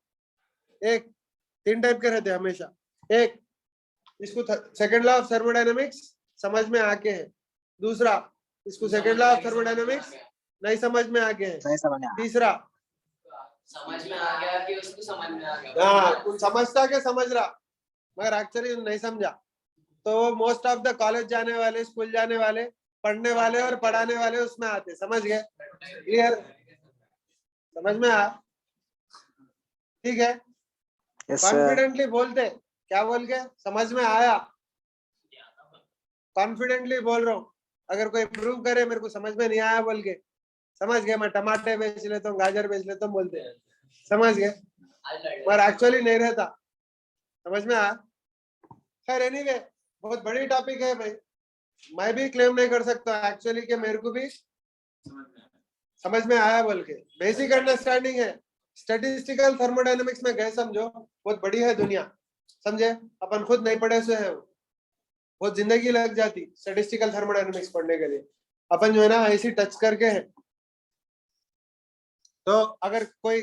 एक 3 टाइप के रहते हमेशा। एक इसको सेकंड लॉ ऑफ थर्मोडायनेमिक्स समझ में आके है, दूसरा इसको सेकंड लॉ ऑफ थर्मोडायनेमिक्स नहीं समझ में आके है, नहीं समझ आया। तीसरा समझ में आ गया कि उसको समझ में आ गया। हाँ कुछ समझता के समझ रहा, मगर एक्चुअली नहीं समझा। तो मोस्ट ऑफ द कॉलेज जाने वाले, स्कूल जाने वाले, पढ़ने वाले और पढ़ाने वाले उसमें आते, समझ गए? क्लियर? समझ में आ? ठीक है? Yes, sir. कॉन्फिडेंटली बोलते, क्या बोल के? समझ में आया। कॉन्फिडेंटली बोल रहा हूँ, अगर कोई प्रूव करे मेरे को समझ में नहीं आया बोल के, समझ गए मैं टमाटर बेच लेता हूँ, गाजर बेच लेता हूँ बोलते हैं, समझ गए? पर एक्चुअली नहीं रहता, समझ में आया? खैर एनीवे बहुत बड़ी टॉपिक है भाई, मैं भी क्लेम नहीं कर सकता एक्चुअली कि मेरे को भी समझ में आया बोल के। बेसिक अंडरस्टैंडिंग है। स्टैटिस्टिकल थर्मोडायनेमिक्स में गए समझो, बहुत बड़ी है दुनिया, समझे? अपन खुद नहीं पढ़े से है, बहुत जिंदगी लग जाती स्टैटिस्टिकल थर्मोडायनेमिक्स पढ़ने के लिए। अपन जो है ना ऐसी टच करके है, तो अगर कोई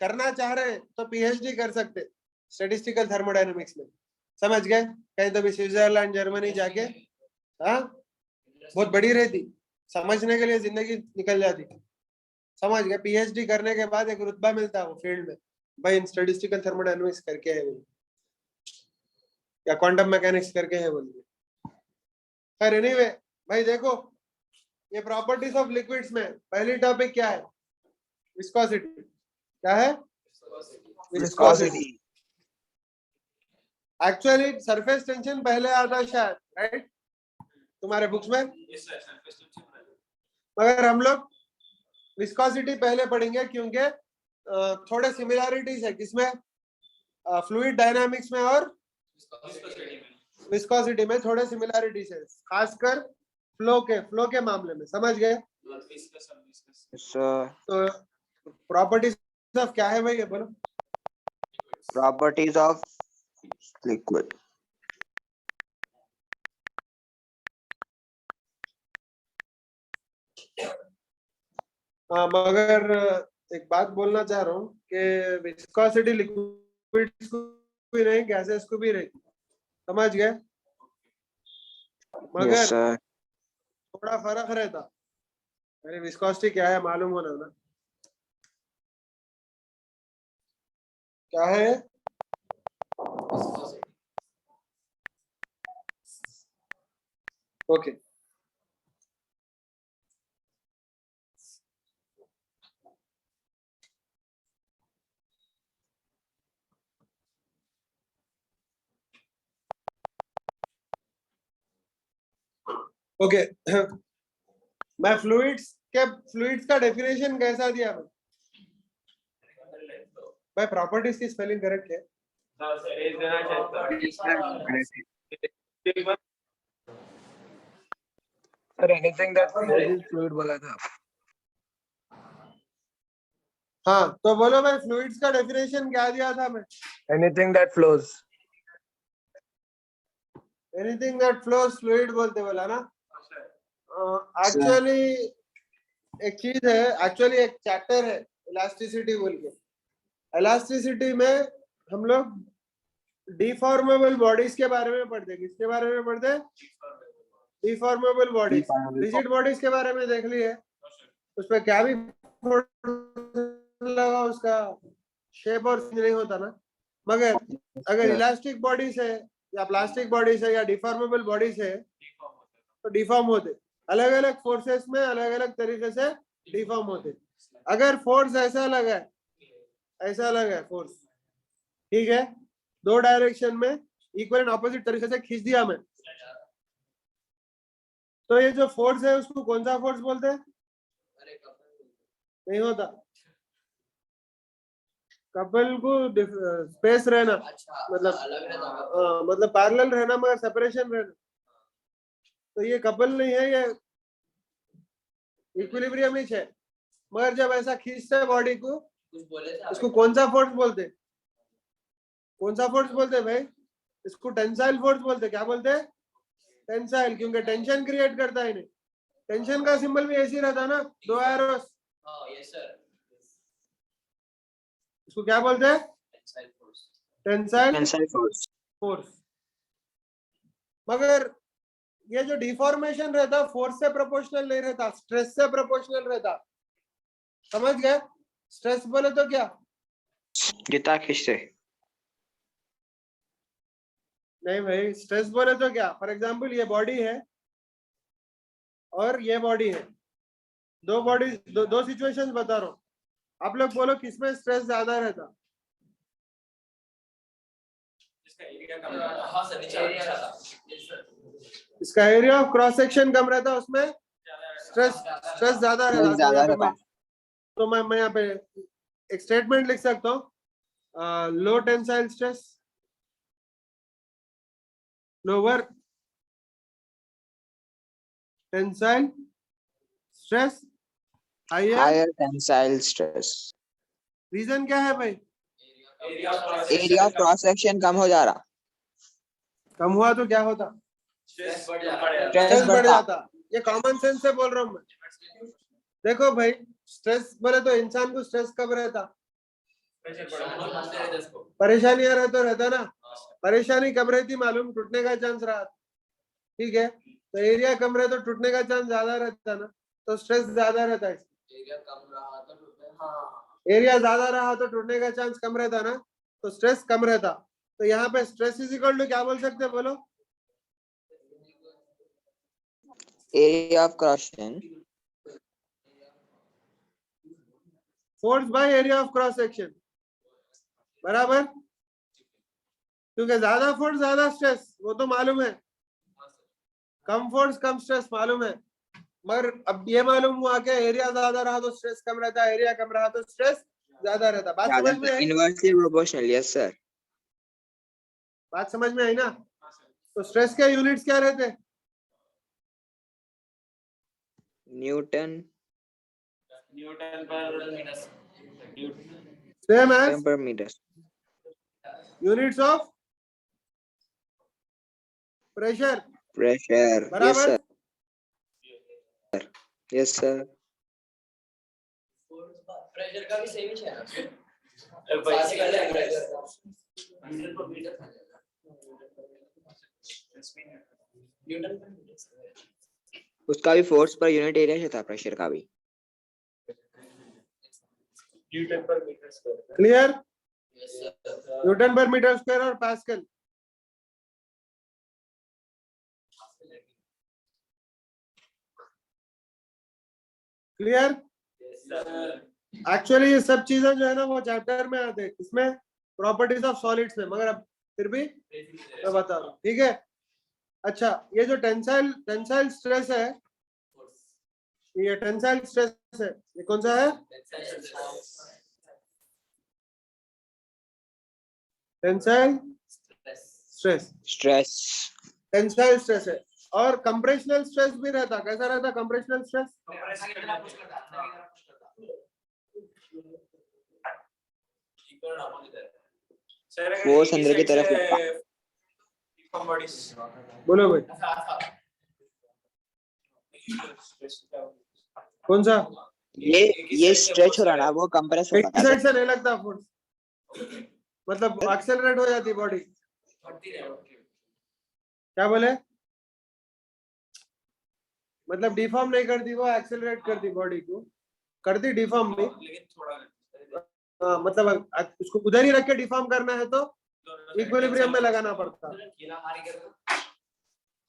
करना चाह रहे हैं तो पीएचडी कर सकते स्टैटिस्टिकल थर्मोडायनेमिक्स में, समझ गए? कहीं तो भी स्विट्जरलैंड जर्मनी जाके, हाँ बहुत बड़ी रहती, समझने के लिए जिंदगी निकल जाती, समझ गए? पीएचडी करने के बाद एक रुतबा मिलता है वो फील्ड में, भाई स्टैटिस्टिकल थर्मोडायनेमिक्स करके है वो, या क्वांटम मैकेनिक्स करके है बोलिए। खैर एनीवे भाई देखो, ये प्रॉपर्टीज ऑफ लिक्विड्स में पहली टॉपिक क्या है? विस्कोसिटी। क्या है? विस्कोसिटी। एक्चुअली सरफेस टेंशन पहले आता शायद, राइट? तुम्हारे बुक्स में, मगर हम लोग विस्कोसिटी पहले पढ़ेंगे, क्योंकि थोड़े सिमिलैरिटीज है किसमें? फ्लूइड डायनामिक्स में और विस्कोसिटी में थोड़े सिमिलैरिटीज है, खासकर फ्लो के मामले में, समझ गए? तो प्रॉपर्टीज ऑफ क्या है भाई ये बोलो? Properties of liquid. मगर एक बात बोलना चाह रहा हूँ कि विस्कोसिटी लिक्विड्स को भी नहीं, गैसेस को भी रहती, समझ गए? मगर Yes, sir. थोड़ा फर्क रहता, अरे विस्कोसिटी क्या है मालूम होना ना, क्या है? ओके ओके मैं फ्लूइड्स का डेफिनेशन कैसा दिया मैं? भाई प्रॉपर्टीज की स्पेलिंग करेक्ट है? Sir, anything that flows is fluid बोला था. हाँ तो बोलो भाई फ्लूइड्स का डेफिनेशन क्या दिया था मैं? Anything that flows. Anything that flows fluid बोलते बोला ना. एक्चुअली एक चीज है, एक्चुअली एक चैप्टर है इलास्टिसिटी बोल के. इलास्टिसिटी में हम लोग डिफॉर्मेबल बॉडीज के बारे में पढ़ते हैं. किसके बारे में पढ़ते हैं? Deformable bodies. रिजिड बॉडीज के बारे में देख लिए, उसमें क्या भी लगा उसका शेप और नहीं होता ना. मगर अगर इलास्टिक बॉडीज है या प्लास्टिक बॉडीज है या डिफॉर्मेबल बॉडीज है तो डिफॉर्म होते. अलग अलग फोर्सेस में अलग अलग तरीके से डिफॉर्म होते. अगर फोर्स ऐसा लगा है फोर्स, ठीक है, दो डायरेक्शन में इक्वल एंड ऑपोजिट तरीके से खींच दिया मैं, तो ये जो फोर्स है उसको कौन सा फोर्स बोलते हैं? नहीं होता. कपल को स्पेस रहना, मतलब पैरेलल रहना मगर सेपरेशन रहना, तो ये कपल नहीं है, ये इक्विलिब्रियम ही है. मगर जब ऐसा खींचते हैं बॉडी को, इसको कौन सा फोर्स बोलते? कौन सा फोर्स बोलते भाई? इसको टेंसाइल फोर्स बोलते. क्या बोलते हैं? टेंसाइल, क्योंकि टेंशन क्रिएट करता है. इन्हें टेंशन का सिंबल भी ऐसे रहता है ना, दो एरोस. इसको क्या बोलते हैं? Tensile force. मगर ये जो डिफॉर्मेशन रहता फोर्स से प्रोपोर्शनल नहीं रहता, स्ट्रेस से प्रोपोर्शनल रहता. समझ गए? स्ट्रेस बोले तो क्या? जितना खींचते. नहीं भाई, स्ट्रेस बोले तो क्या? फॉर एग्जांपल ये बॉडी है और ये बॉडी है, दो बॉडी, दो सिचुएशंस बता रहा हूँ. आप लोग बोलो किसमें स्ट्रेस ज्यादा रहता? इसका एरिया ऑफ क्रॉस सेक्शन कम रहता, उसमें स्ट्रेस ज्यादा रहता. तो मैं यहाँ पे एक स्टेटमेंट लिख सकता हूँ, low tensile stress, lower tensile stress, higher tensile stress. Reason क्या है भाई? एरिया ऑफ क्रॉस सेक्शन कम हो जा रहा. कम हुआ तो क्या होता? स्ट्रेस बढ़ जाता. ये कॉमन सेंस से बोल रहा हूँ मैं. देखो भाई, स्ट्रेस बोले तो इंसान को स्ट्रेस कब रहता? परेशानियां रहता ना. परेशानी कब रहती मालूम? टूटने का चांस रहा, ठीक है, तो एरिया कम रहे तो टूटने का चांस ज्यादा रहता ना, तो स्ट्रेस ज्यादा रहता है. एरिया ज्यादा रहा तो टूटने का चांस कम रहता ना, तो स्ट्रेस कम रहता. तो यहाँ पे स्ट्रेस इज इक्वल टू क्या बोल सकते हैं? बोलो. Area of cross section, force by area of cross section, बराबर. क्योंकि ज्यादा फोर्स ज्यादा स्ट्रेस, वो तो मालूम है. कम फोर्स कम स्ट्रेस मालूम है. मगर अब ये मालूम हुआ कि एरिया ज्यादा रहा तो स्ट्रेस कम रहता, एरिया कम रहा तो स्ट्रेस ज्यादा रहता. बात समझ में आई? Inversely proportional. Yes sir. बात समझ में आई ना? तो स्ट्रेस के यूनिट्स क्या रहते? Newton same as per metre. Units of pressure. Pressure. बराबर. Yes sir. प्रेशर का भी सेम ही है ना. उसका भी फोर्स पर यूनिट एरिया से था, प्रेशर का भी. Newton per metre square. Clear? Yes, sir. Newton per metre square और पास्कल। क्लियर? एक्चुअली ये सब चीजें जो है ना वो चैप्टर में आते हैं, इसमें प्रॉपर्टीज ऑफ सॉलिड्स में, मगर अब फिर भी मैं बता रहा हूँ, ठीक है? अच्छा, ये जो टेंसाइल स्ट्रेस है, ये टेंसाइल स्ट्रेस है, ये कौन सा है? Tensile stress, stress. Tensile stress है। और कंप्रेशनल स्ट्रेस भी रहता, कैसा रहता कंप्रेशनल स्ट्रेस? फोर्स अंदर की तरफ लगता। बोलो भाई, कौन सा? ये स्ट्रेच हो रहा ना, वो कंप्रेस हो एक रहा साइड से नहीं लगता फोर्स, मतलब एक्सेलरेट हो जाती बॉडी। क्या बोले? मतलब डिफॉर्म नहीं करती, वो एक्सेलरेट करती बॉडी को, करती डिफॉर्म भी। लेकिन थोड़ा हाँ, मतलब उसको उधर ही रख के डिफॉर्म करना है तो इक्विलिब्रियम में लगाना पड़ता,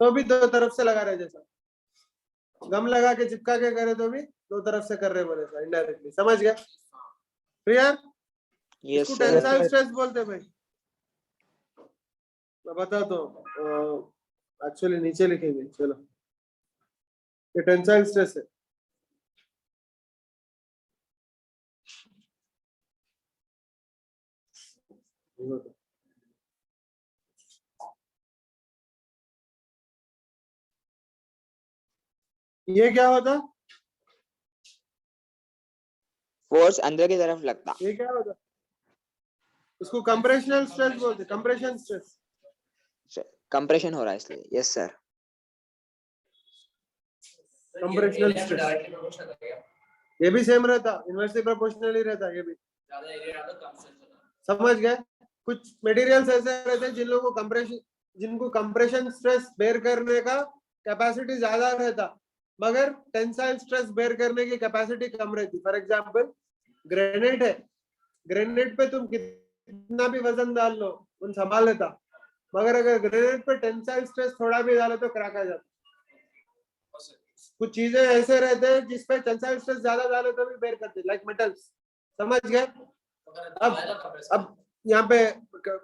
तो भी दो तरफ से लगा रहे, जैसा गम लगा के चिपका के करे तो भी दो तरफ से कर रहे बोले, इनडायरेक्टली। समझ गया? क्लियर? यस इसको सर। टेंसाइल स्ट्रेस बोलते भाई। मैं बता दो, एक्चुअली नीचे लिखेंगे, चलो। ये टेंसाइल स्ट्रेस है। ये क्या होता? फोर्स अंदर की तरफ लगता। ये क्या होता? इसको कंप्रेशनल स्ट्रेस बोलते, कंप्रेशन स्ट्रेस। कंप्रेशन हो रहा है इसलिए। Yes sir. कंप्रेशनल स्ट्रेस ये भी सेम रहता, इनवर्सली प्रोपोर्शनल ही रहता ये भी। ज्यादा एरिया रहता कम स्ट्रेस होता। समझ गए? कुछ मटेरियल्स ऐसे रहते हैं जिन लोगों को जिनको कंप्रेशन स्ट्रेस बेयर करने का कैपेसिटी ज्यादा रहता, मगर टेंसाइल स्ट्रेस बेयर करने की कैपेसिटी कम रहती। फॉर एग्जांपल ग्रेनाइट है, ग्रेनाइट पे तुम कितना भी वजन डाल लो उन संभाल लेता, मगर अगर ग्रेनाइट पे टेंसाइल स्ट्रेस थोड़ा भी डालो तो क्रैक आ जाता। कुछ चीजें ऐसे रहते हैं जिसपे टेंसाइल स्ट्रेस ज्यादा डालो तो भी बेयर करते, लाइक मेटल्स। समझ गए? अब यहाँ पे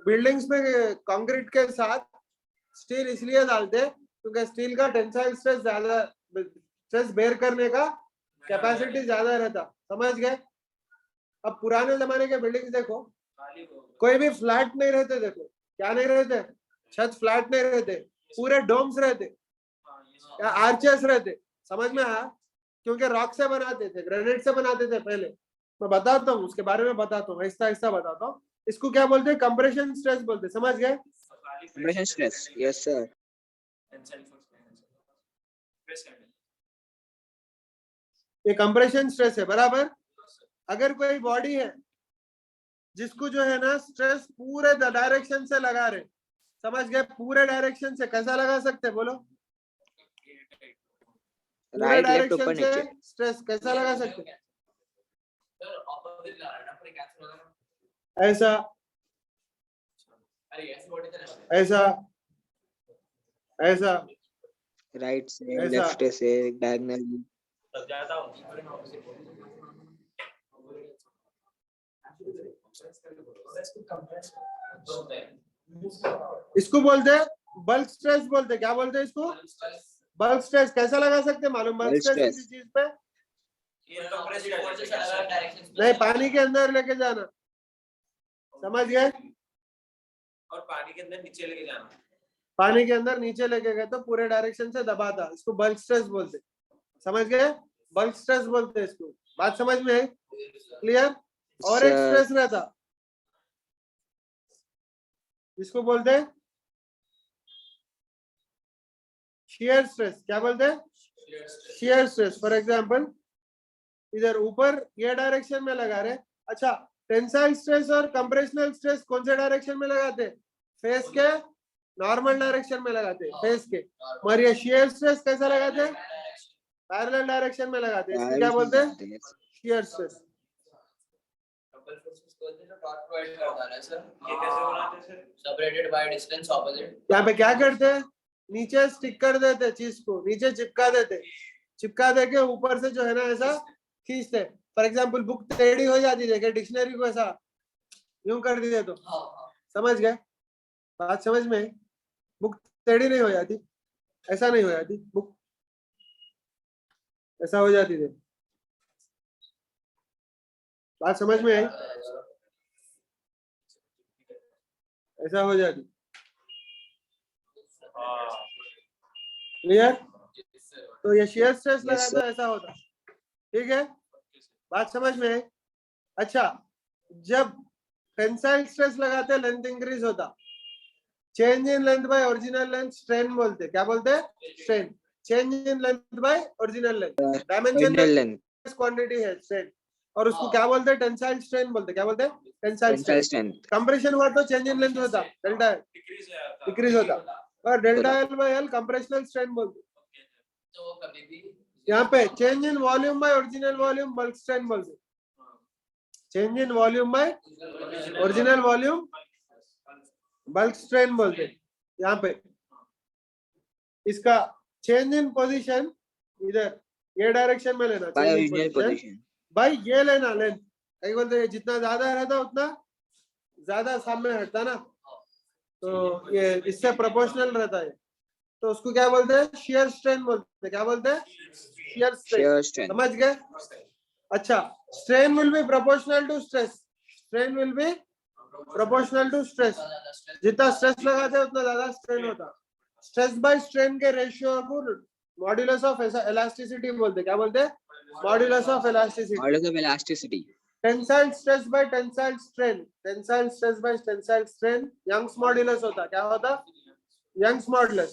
बिल्डिंग्स में कंक्रीट के साथ स्टील इसलिए डालते हैं क्योंकि स्टील का टेंसाइल स्ट्रेस ज्यादा, स्ट्रेस बेयर करने का कैपेसिटी ज्यादा रहता। समझ गए? अब पुराने जमाने के बिल्डिंग्स देखो, कोई भी फ्लैट नहीं रहते, देखो क्या नहीं रहते, छत फ्लैट नहीं रहते, पूरे डोम्स रहते या आर्चेस रहते। समझ में आया? क्योंकि रॉक से बनाते थे, ग्रेनाइट से बनाते थे पहले। मैं बताता हूँ, उसके बारे में बताता हूँ, ऐसा ऐसा बताता हूँ। इसको क्या बोलते हैं? कंप्रेशन स्ट्रेस बोलते हैं। समझ गए? Compression stress. Yes sir. ये कंप्रेशन स्ट्रेस है, बराबर। अगर कोई बॉडी है जिसको जो है ना स्ट्रेस पूरे डायरेक्शन से लगा रहे, समझ गए? पूरे डायरेक्शन से कैसा लगा सकते, बोलो? पूरे राइट लेफ्ट डायरेक्शन ऊपर से नीचे। स्ट्रेस कैसा लगा सकते? सर ऑपोजिट ला रहा है ना, पूरे कैंसिल हो गया। ऐसा, अरे ऐसे बॉडी तो ऐसा, ऐसा, राइट से ऐसा। लेफ्ट से डायगोनल। तब जाता हूँ। इसको बोलते हैं बल्क स्ट्रेस बोलते हैं। क्या बोलते हैं इसको? Bulk stress. कैसा लगा सकते हैं मालूम? Bulk Bulk stress stress। किसी चीज पे नहीं, पानी के अंदर लेके जाना। समझ गए? और पानी के अंदर नीचे लेके जाना। पानी के अंदर नीचे लेके गए तो पूरे डायरेक्शन से दबाता, इसको बल्क स्ट्रेस बोलते। समझ गए? बल्क स्ट्रेस बोलते हैं इसको। बात समझ में आई? क्लियर? और एक स्ट्रेस रहता, इसको बोलते हैं शियर स्ट्रेस। क्या बोलते हैं? Shear stress. फॉर एग्जांपल इधर ऊपर ये डायरेक्शन में लगा रहे, अच्छा टेंसाइल स्ट्रेस और कंप्रेशनल स्ट्रेस कौन से डायरेक्शन में लगाते? फेस के नॉर्मल डायरेक्शन में लगाते, फेस के। और ये शियर स्ट्रेस कैसा लगाते? पैरेलल डायरेक्शन में लगाते। इसको क्या बोलते हैं? Shear stress. लोकल फोर्सेस को जो टॉर्क प्रोवाइड करता है सर, ये कैसे बनाते हैं sir? Separated by distance opposite. यहाँ पे क्या करते हैं, नीचे स्टिक कर देते चीज को, नीचे चिपका देते, चिपका दे के ऊपर से जो है ना ऐसा खींचते। फॉर एग्जाम्पल बुक टेढ़ी हो जाती है, डिक्शनरी को ऐसा यूं कर दिए तो हाँ समझ गए बात, समझ में आई? बुक टेढ़ी नहीं हो जाती, ऐसा नहीं हो जाती बुक, ऐसा हो जाती थी। बात समझ में आई? ऐसा हो जाती। क्लियर? तो ये शेयर स्ट्रेस लगा तो ऐसा होता, ठीक है? बात समझ में आई? अच्छा, जब टेंसाइल स्ट्रेस लगाते हैं लेंथ इंक्रीज होता, change in length bye original length strain बोलते, क्या बोलते? Strain. Change in length bye original length, dimension length quantity है स्ट्रेन, और उसको क्या बोलते हैं? टेंसाइल स्ट्रेन बोलते, क्या बोलते हैं? Tensile tensile strain. Strength compression हुआ तो चेंज इन लेंथ होता, डेल्टा डिक्रीज होता, और delta L by L compressional strain बोलते। तो कभी भी यहाँ पे change in volume by original volume bulk strain बोलते, change in volume by original volume bulk strain बोलते। यहाँ पे इसका चेंज इन पोजीशन इधर ये डायरेक्शन में लेना, by change in original position position भाई ये लेना लेंथ, कहीं बोलते हैं जितना ज्यादा रहता उतना ज्यादा सामने हटता ना, तो ये इससे प्रोपोर्शनल रहता है, तो उसको क्या बोलते हैं? शेयर स्ट्रेन बोलते हैं, क्या बोलते हैं? Shear strain. शेयर स्ट्रेंथ समझ गए? अच्छा, strain will be proportional to stress, strain will be proportional to stress, जितना स्ट्रेस लगाते हैं उतना ज्यादा स्ट्रेन होता। स्ट्रेस बाय स्ट्रेन के रेशियो को मॉड्यूलस ऑफ इलास्टिसिटी बोलते, क्या बोलते हैं? Modulus of elasticity. Modulus of elasticity tensile stress by tensile strain, tensile stress by tensile strain Young's modulus होता, क्या होता? Young's modulus.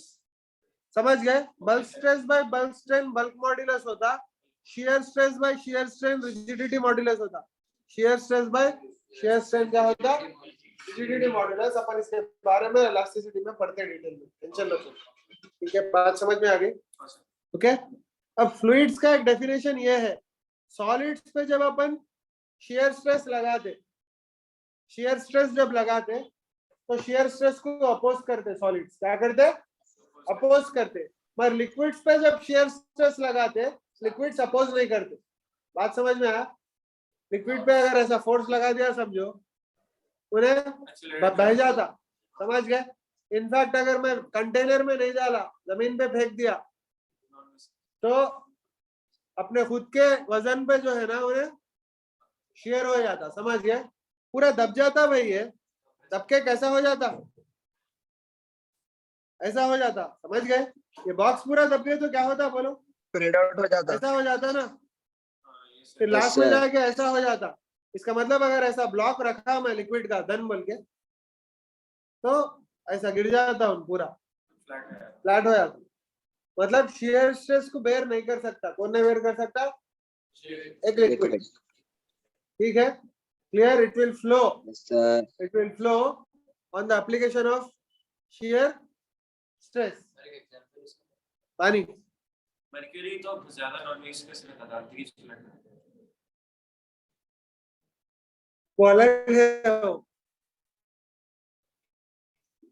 समझ गए? Bulk stress by bulk strain bulk modulus होता, shear stress by shear strain rigidity modulus होता, shear stress by shear strain क्या होता? Rigidity modulus. अपन इसके बारे में इलास्टिसिटी में पढ़ते हैं डिटेल में, टेंशन लो। ठीक है, बात समझ में आ गई? ओके, अब फ्लूइड्स का एक डेफिनेशन ये है, सॉलिड्स पे जब अपन शियर स्ट्रेस लगाते, शियर स्ट्रेस जब लगाते तो शियर स्ट्रेस को अपोज करते, सॉलिड्स क्या करते? अपोज करते। मगर लिक्विड्स पे जब शियर स्ट्रेस लगाते, लिक्विड्स अपोज नहीं करते। बात समझ में आया? लिक्विड पे अगर ऐसा फोर्स लगा दिया समझो, उन्हें बह जाता। समझ गए? इनफैक्ट अगर मैं कंटेनर में नहीं डाला, जमीन पे फेंक दिया, तो अपने खुद के वजन पे जो है ना उन्हें शेयर हो जाता। समझ गए? पूरा दब जाता भाई, ये दब के कैसा हो जाता? ऐसा हो जाता। समझ गए? ये बॉक्स पूरा दब गया तो क्या होता बोलो? स्प्रेड आउट हो जाता। ऐसा हो जाता ना, फिर लास्ट में जाके ऐसा हो जाता। इसका मतलब अगर ऐसा ब्लॉक रखा मैं लिक्विड का धन बोल के, तो ऐसा गिर जाता हूँ, पूरा फ्लैट हो जाता। मतलब शियर स्ट्रेस को बेयर नहीं कर सकता। कौन नहीं बेयर कर सकता? एक लिक्विड। ठीक है, clear? It will flow, it will flow on the application of shear stress. पानी मर्क्यूरी तो ज्यादा नॉन विस्कस रहता था, 30 मिनट वो अलग है,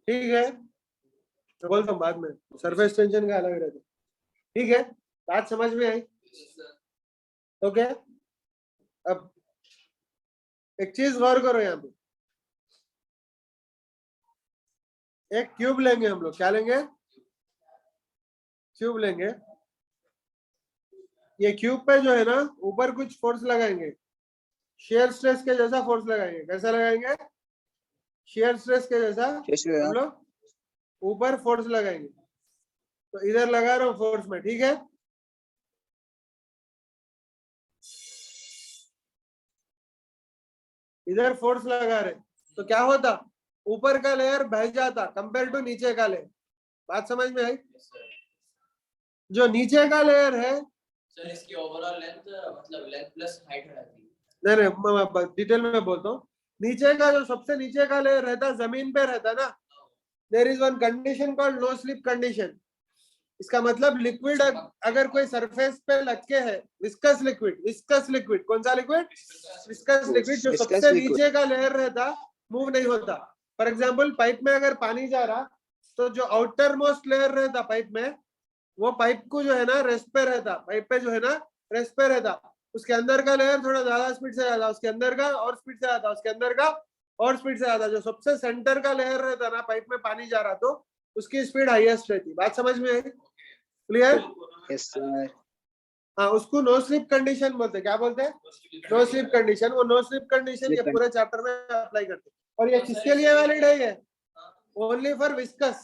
ठीक है, मैं बोलता हूँ बाद में, सरफेस टेंशन का अलग रहता। ठीक है, बात समझ में आई? ओके, अब एक चीज गौर करो, यहाँ पे एक क्यूब लेंगे हम लोग। क्या लेंगे? क्यूब लेंगे। ये क्यूब पे जो है ना ऊपर कुछ फोर्स लगाएंगे, शेयर स्ट्रेस के जैसा फोर्स लगाएंगे। कैसा लगाएंगे? शेयर स्ट्रेस के जैसा हम लोग ऊपर फोर्स लगाएंगे। तो इधर लगा रहा हूं फोर्स में, ठीक है? इधर फोर्स लगा रहे तो क्या होता? ऊपर का लेयर बह जाता कंपेयर टू नीचे का लेयर। बात समझ में आई? जो नीचे का लेयर है, सर इसकी ओवरऑल लेंथ मतलब लेंथ प्लस हाइट रहती है। नहीं मैं डिटेल में बोलता हूँ। नीचे का जो सबसे नीचे का लेयर रहता, जमीन पे रहता ना, there is one condition called no slip condition. इसका मतलब लिक्विड अगर कोई सरफेस पे लग के है, विस्कस लिक्विड कौन सा लिक्विड? विस्कस लिक्विड जो Viscous सबसे liquid. नीचे का लेयर रहता मूव नहीं होता। फॉर एग्जाम्पल पाइप में अगर पानी जा रहा तो जो आउटर मोस्ट लेयर रहता पाइप में, वो पाइप को जो है ना रेस्ट पे रहता, पाइप पे जो है ना रेस्ट पे रहता, उसके अंदर का लेयर थोड़ा ज्यादा स्पीड से जाता, उसके अंदर का और स्पीड से जाता, उसके अंदर का और स्पीड से जाता। जो सबसे सेंटर का लेयर रहता ना पाइप में पानी जा रहा तो उसकी स्पीड हाईएस्ट रहती। बात समझ में आई? क्लियर? Yes, sir. हाँ, उसको नो स्लिप कंडीशन बोलते। क्या बोलते हैं? No slip condition. वो नो स्लिप कंडीशन ये पूरे चैप्टर में अप्लाई करते हैं। और ये किसके लिए वैलिड है? ये ओनली फॉर विस्कस।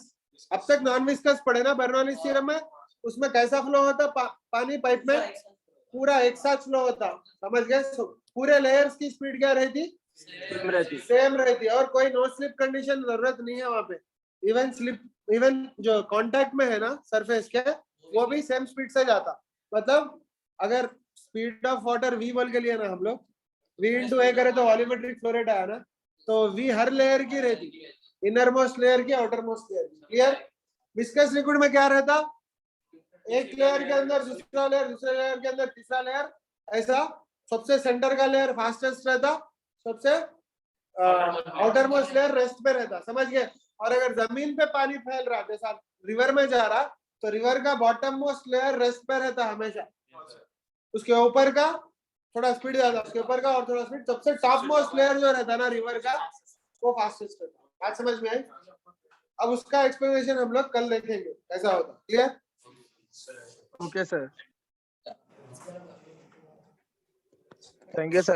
अब तक नॉन विस्कस पढ़े ना बर्नौलीज थ्योरम में, उसमें कैसा फ्लो होता पानी पाइप में? पूरा एक साथ फ्लो होता। समझ गए? पूरे लेयर्स की स्पीड क्या रहती? सेम रहती। और कोई नो स्लिप कंडीशन जरूरत नहीं है वहां पे। इवन जो कांटेक्ट में है ना सरफेस के, वो भी सेम स्पीड से जाता। मतलब अगर स्पीड ऑफ वाटर v बोल के लिए ना हम लोग, v इंटू a करे तो वॉल्यूमेट्रिक फ्लो रेट आया ना, तो v हर लेयर की रहती, इनर मोस्ट लेयर की, आउटर मोस्ट लेयर की। क्लियर? विस्कस लिक्विड में क्या रहता? एक लेयर के अंदर दूसरा लेयर, दूसरे लेयर के अंदर तीसरा लेयर, ऐसा। सबसे सेंटर का लेयर फास्टेस्ट रहता, सबसे आउटर मोस्ट लेयर रेस्ट पे रहता। समझ गए? और अगर जमीन पे पानी फैल रहा, जैसा रिवर में जा रहा, तो रिवर का बॉटम मोस्ट लेयर रेस्ट पे रहता हमेशा। उसके ऊपर का थोड़ा स्पीड ज्यादा, उसके ऊपर का और थोड़ा स्पीड। सबसे टॉप मोस्ट लेयर जो रहता ना रिवर का, वो फास्टेस्ट रहता। बात समझ में आई? अब उसका एक्सप्लेनेशन हम लोग कल देखेंगे कैसा होता। Clear? Okay, sir. Thank you, sir.